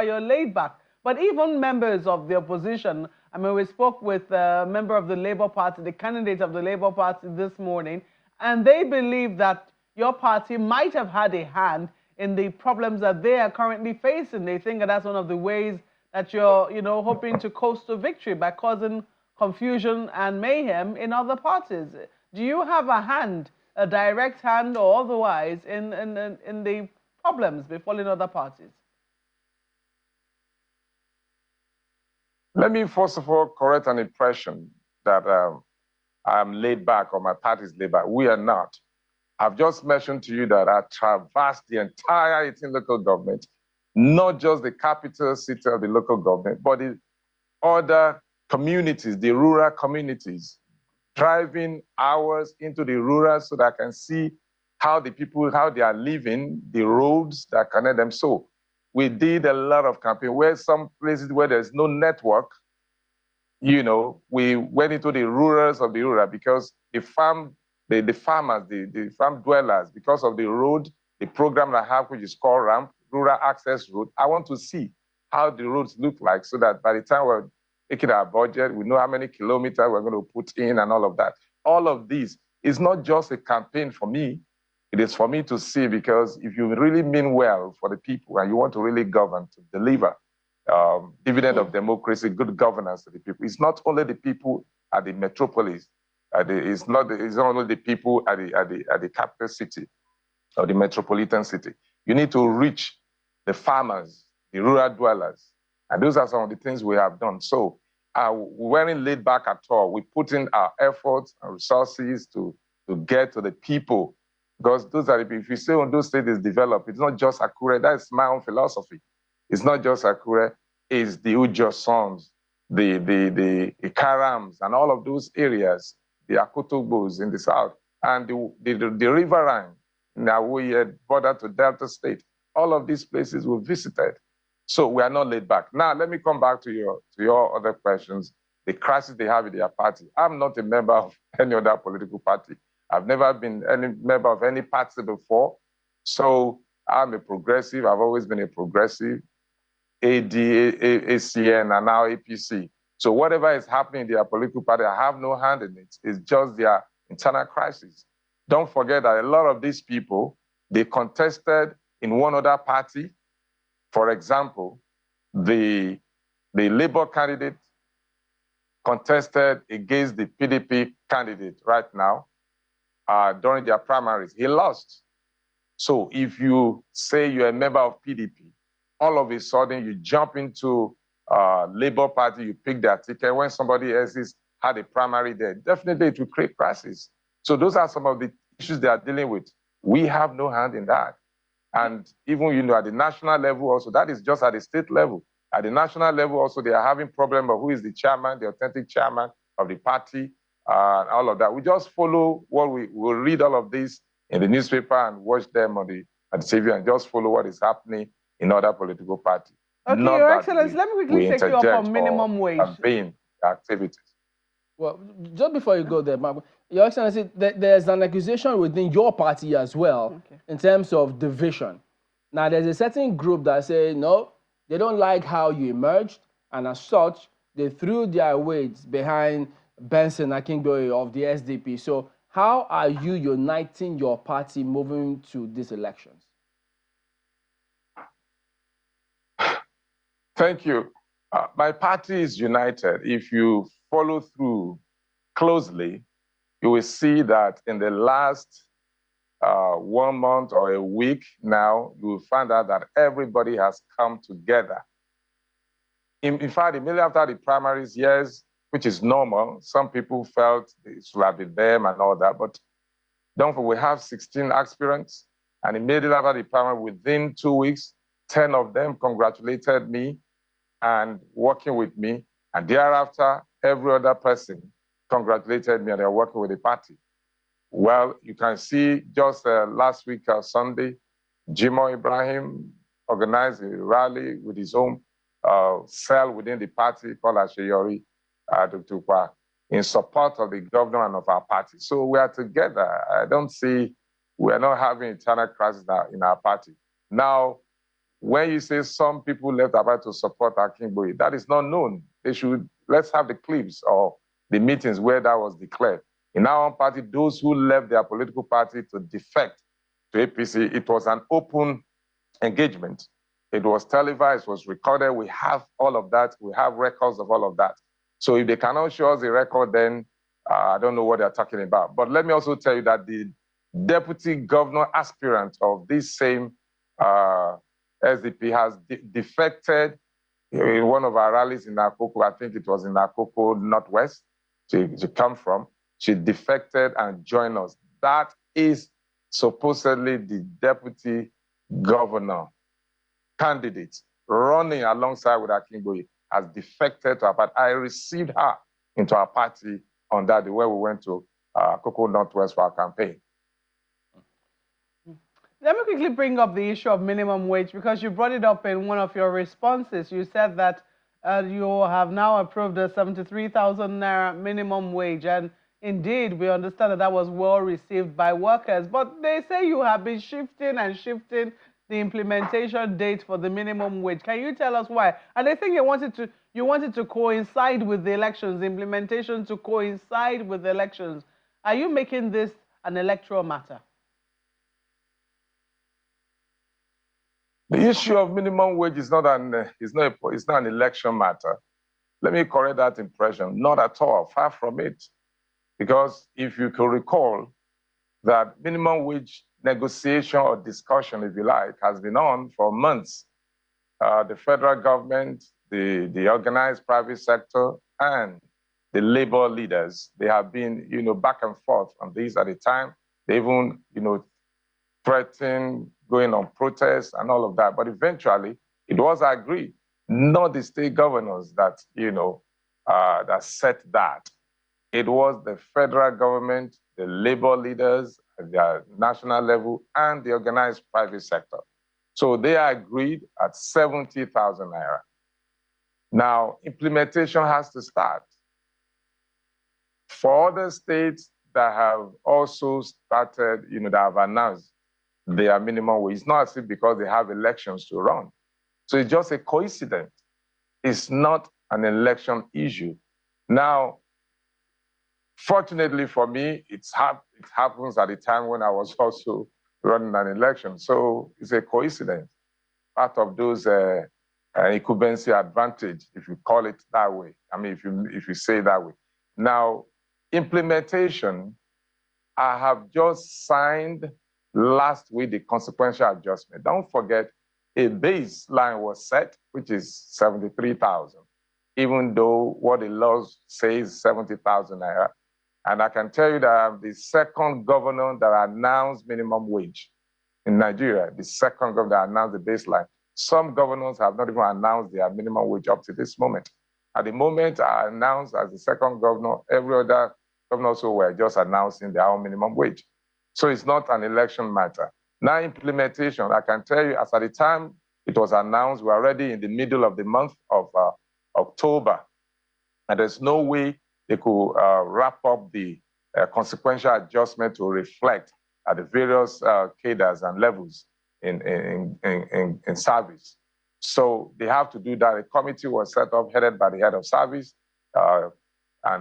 you're laid back. But even members of the opposition, I mean, we spoke with a member of the Labour Party, the candidate of the Labour Party this morning, and they believe that your party might have had a hand in the problems that they are currently facing. They think that that's one of the ways that you're, hoping to coast to victory by causing confusion and mayhem in other parties. Do you have a hand, a direct hand or otherwise, in the problems befalling other parties? Let me first of all correct an impression that I'm laid back or my party is laid back. We are not. I've just mentioned to you that I traversed the entire 18 local government, not just the capital city of the local government, but the other communities, the rural communities, driving hours into the rural so that I can see how the people, how they are living, the roads that connect them. So we did a lot of campaign where some places where there's no network, we went into the rurals of the rural because the farmers, the farm dwellers, because of the road, the program I have, which is called RAMP, Rural Access Road, I want to see how the roads look like so that by the time we're making our budget, we know how many kilometers we're going to put in and all of that. All of this is not just a campaign for me. It is for me to see, because if you really mean well for the people and you want to really govern, to deliver dividend of democracy, good governance to the people, it's not only the people at the metropolis, it's not only the people at the capital city or the metropolitan city. You need to reach the farmers, the rural dwellers. And those are some of the things we have done. So we weren't laid back at all. We put in our efforts and resources to get to the people. Because those are the people. If you say Ondo State is developed, it's not just Akure. That's my own philosophy. It's not just Akure. It's the Ujo sons, the Karams, and all of those areas, the Akotogbos in the south, and the riverine, now we border to Delta State. All of these places we visited. So we are not laid back. Now, let me come back to your other questions. The crisis they have in their party. I'm not a member of any other political party. I've never been any member of any party before. So I'm a progressive. I've always been a progressive. AD, ACN, and now APC. So whatever is happening in their political party, I have no hand in it. It's just their internal crisis. Don't forget that a lot of these people, they contested in one other party. For example, the Labour candidate contested against the PDP candidate right now during their primaries. He lost. So if you say you're a member of PDP, all of a sudden you jump into Labour Party, you pick their ticket. When somebody else had a primary there, definitely it will create crisis. So those are some of the issues they are dealing with. We have no hand in that. And even, at the national level also, that is just at the state level. At the national level also, they are having problem of who is the chairman, the authentic chairman of the party, and all of that. We just follow what we'll read all of this in the newspaper and watch them on the TV and just follow what is happening in other political parties. Okay, Your Excellency, let me quickly take you up on minimum wage. Campaign activities. Well, just before you go there, Your Excellency, there's an accusation within your party as well in terms of division. Now, there's a certain group that say, no, they don't like how you emerged, and as such, they threw their weight behind Benson Akingbori of the SDP. So how are you uniting your party moving to these elections? Thank you. My party is united. If you follow through closely, you will see that in the last 1 month or a week now, you will find out that everybody has come together. In fact, immediately after the primaries, yes, which is normal, some people felt it should have been them and all that, but don't forget, we have 16 aspirants, and immediately after the primary, within 2 weeks, 10 of them congratulated me and working with me, and thereafter, every other person congratulated me and they're working with the party. Well, you can see just last week, Sunday, Jimo Ibrahim organized a rally with his own cell within the party called Asheyori Aiyedatiwa in support of the governor and of our party. So we are together. I don't see, we are not having internal crisis in our party. Now, when you say some people left our party to support Akinboye, that is not known. They should, let's have the clips or the meetings where that was declared. In our own party, those who left their political party to defect to APC, it was an open engagement. It was televised, it was recorded. We have all of that. We have records of all of that. So if they cannot show us the record, then I don't know what they're talking about. But let me also tell you that the deputy governor aspirant of this same SDP has defected in one of our rallies in Akoko. I think it was in Akoko Northwest. She come from. She defected and joined us. That is supposedly the deputy governor candidate running alongside with Akinboye has defected to our party. I received her into our party on that day where we went to Akoko Northwest for our campaign. Let me quickly bring up the issue of minimum wage because you brought it up in one of your responses. You said that you have now approved the 73,000 naira minimum wage, and indeed, we understand that that was well received by workers. But they say you have been shifting and shifting the implementation date for the minimum wage. Can you tell us why? And I think you wanted to coincide with the elections, the implementation to coincide with the elections. Are you making this an electoral matter? The issue of minimum wage is not an election matter. Let me correct that impression. Not at all, far from it. Because if you can recall that minimum wage negotiation or discussion, if you like, has been on for months. The federal government, the organized private sector, and the labor leaders, they have been, back and forth on this at the time. They even, threatened going on protests and all of that. But eventually, it was agreed, not the state governors that, that set that. It was the federal government, the labor leaders at the national level, and the organized private sector. So they agreed at 70,000 naira. Now, implementation has to start. For other states that have also started, that have announced their minimum wage, it's not as if because they have elections to run. So it's just a coincidence. It's not an election issue. Now, fortunately for me, it happens at a time when I was also running an election. So it's a coincidence. Part of those incumbency advantage, if you call it that way. I mean, if you say it that way. Now, implementation, I have just signed last week the consequential adjustment. Don't forget, a baseline was set, which is 73,000, even though what the law says 70,000 naira. And I can tell you that I'm the second governor that announced minimum wage in Nigeria, the second governor that announced the baseline. Some governors have not even announced their minimum wage up to this moment. At the moment I announced as the second governor, every other governor also were just announcing their own minimum wage. So it's not an election matter. Now implementation, I can tell you, as at the time it was announced, we're already in the middle of the month of October. And there's no way they could wrap up the consequential adjustment to reflect at the various cadres and levels in service. So they have to do that. A committee was set up, headed by the head of service, and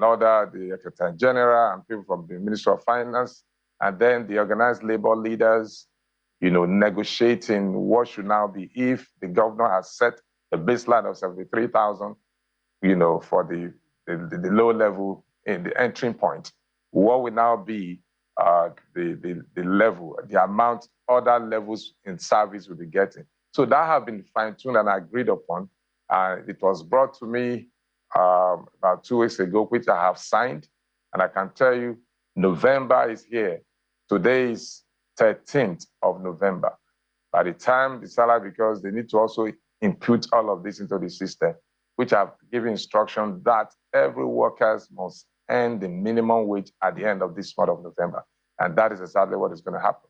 the Secretary General and people from the Ministry of Finance, and then the organized labor leaders, negotiating what should now be if the governor has set a baseline of 73,000, for the low level in the entering point. What will now be the level, the amount other levels in service will be getting. So that have been fine-tuned and agreed upon. It was brought to me about 2 weeks ago, which I have signed. And I can tell you, November is here. Today is 13th of November. By the time the salary, because they need to also input all of this into the system, which I've given instruction that every workers must earn the minimum wage at the end of this month of November. And that is exactly what is going to happen.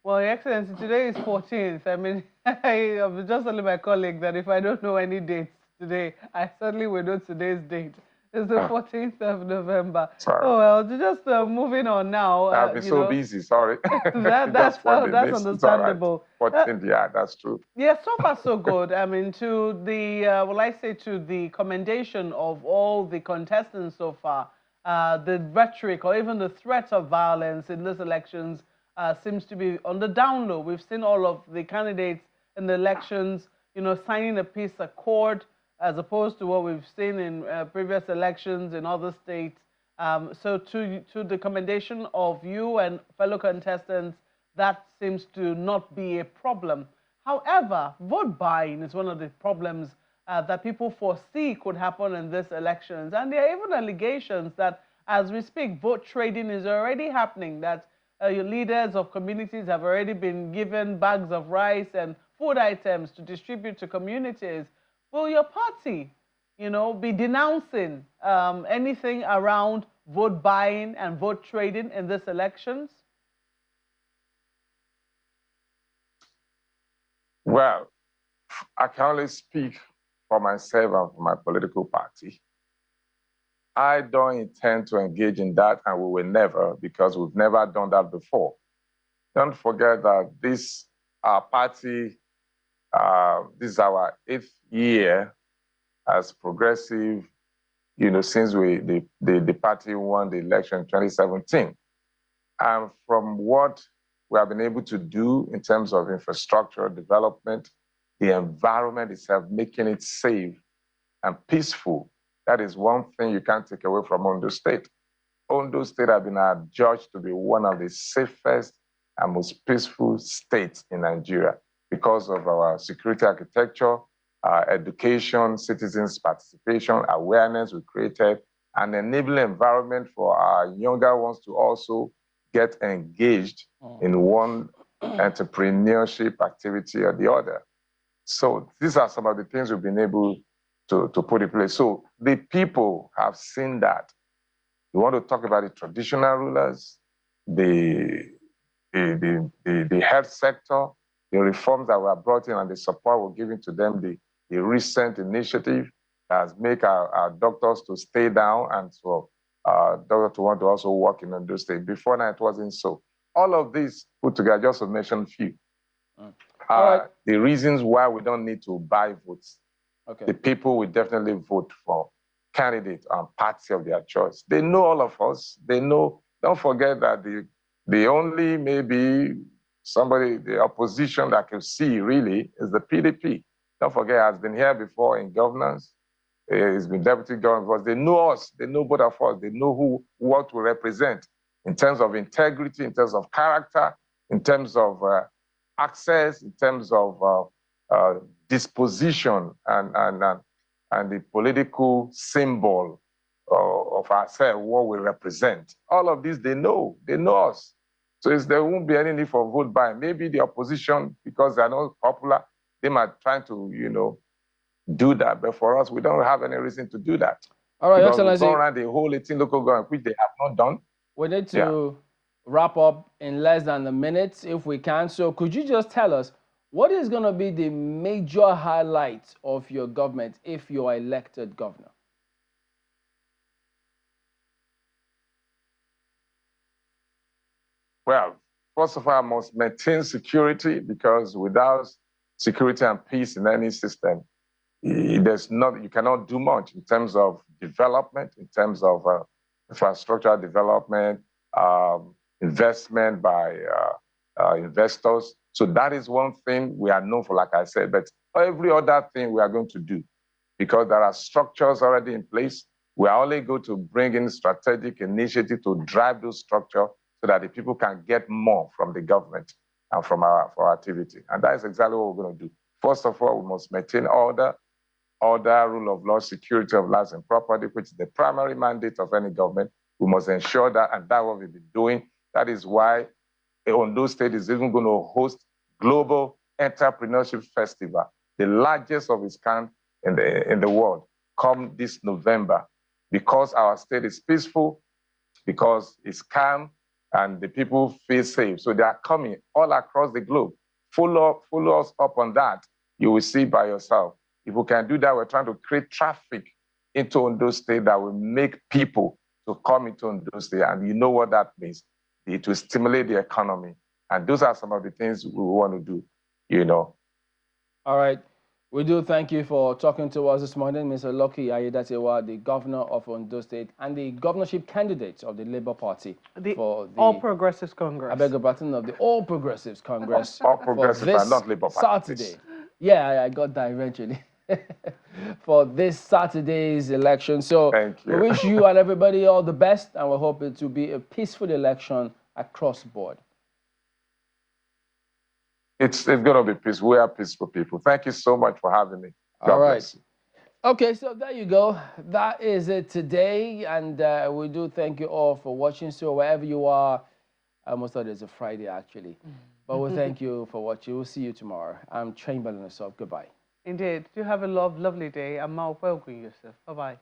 Well, Your Excellency, today is 14th. I mean, I was just telling my colleague that if I don't know any dates today, I certainly will know today's date. It's the 14th of November. Sorry. Oh, well, just moving on now. I've been so busy, sorry. that's understandable. Right. 14th, yeah, that's true. Yeah, so far so good. I mean, to the, to the commendation of all the contestants so far, the rhetoric or even the threat of violence in these elections seems to be on the down low. We've seen all of the candidates in the elections, signing a peace accord, as opposed to what we've seen in previous elections in other states. So to the commendation of you and fellow contestants, that seems to not be a problem. However, vote buying is one of the problems that people foresee could happen in these elections. And there are even allegations that, as we speak, vote trading is already happening, that your leaders of communities have already been given bags of rice and food items to distribute to communities. Will your party, be denouncing anything around vote buying and vote trading in these elections? Well, I can only speak for myself and for my political party. I don't intend to engage in that, and we will never, because we've never done that before. Don't forget that this party, this is our 8th year as progressive, since the party won the election in 2017. And from what we have been able to do in terms of infrastructure development, the environment itself, making it safe and peaceful, that is one thing you can't take away from Ondo State. Ondo State has been adjudged to be one of the safest and most peaceful states in Nigeria because of our security architecture, education, citizens' participation, awareness we created, an enabling environment for our younger ones to also get engaged in one entrepreneurship activity or the other. So these are some of the things we've been able to put in place. So the people have seen that. We want to talk about the traditional rulers, the health sector, the reforms that were brought in and the support we're giving to them, the recent initiative that has made our doctors to stay down and for doctors to want to also work in Ondo State. Before now, it wasn't so. All of this put together, just to mention a few. The reasons why we don't need to buy votes. Okay. The people will definitely vote for candidates and party of their choice. They know all of us. They know. Don't forget that the only maybe somebody, the opposition that can see really is the PDP. Don't forget, has been here before in governance. He's been deputy governor. They know us. They know both of us. They know what we represent in terms of integrity, in terms of character, in terms of access, in terms of disposition and the political symbol of ourselves, what we represent. All of this, they know us. So there won't be any need for vote buying. Maybe the opposition, because they're not popular, they might try to, do that. But for us, we don't have any reason to do that. All right, because Excellency. We've gone around the whole 18 local government, which they have not done. We need to wrap up in less than a minute if we can. So could you just tell us, what is going to be the major highlight of your government if you are elected governor? Well, first of all, I must maintain security, because without security and peace in any system, you cannot do much in terms of development, in terms of infrastructure development, investment by investors. So that is one thing we are known for, like I said, but every other thing we are going to do, because there are structures already in place. We are only going to bring in strategic initiative to drive those structures so that the people can get more from the government and from our activity. And that is exactly what we're going to do. First of all, we must maintain order, rule of law, security of lives and property, which is the primary mandate of any government. We must ensure that, and that's what we've been doing. That is why Ondo State is even going to host Global Entrepreneurship Festival, the largest of its kind in the world, come this November, because our state is peaceful, because it's calm, and the people feel safe. So they are coming all across the globe. Follow us up on that. You will see by yourself. If we can do that, we're trying to create traffic into Ondo State that will make people to come into Ondo State. And you know what that means. It will stimulate the economy. And those are some of the things we want to do, you know. All right. We do thank you for talking to us this morning, Mr. Lucky Aiyedatiwa, the governor of Ondo State and the governorship candidate of the Labour Party for the All Progressives Congress. I beg your pardon, of the All Progressives Congress. All Progressives are not Labour Party. Saturday. Yeah, I got that eventually. For this Saturday's election. So we wish you and everybody all the best, and we hope it to be a peaceful election across the board. It's going to be peaceful. We are peaceful people. Thank you so much for having me. God bless you. Okay, so there you go. That is it today, and we do thank you all for watching. So wherever you are, I almost thought it's a Friday actually, but we thank you for watching. We'll see you tomorrow. I'm Chamberlain Asop. Goodbye. Indeed. You have a lovely day, and well yourself. Bye-bye.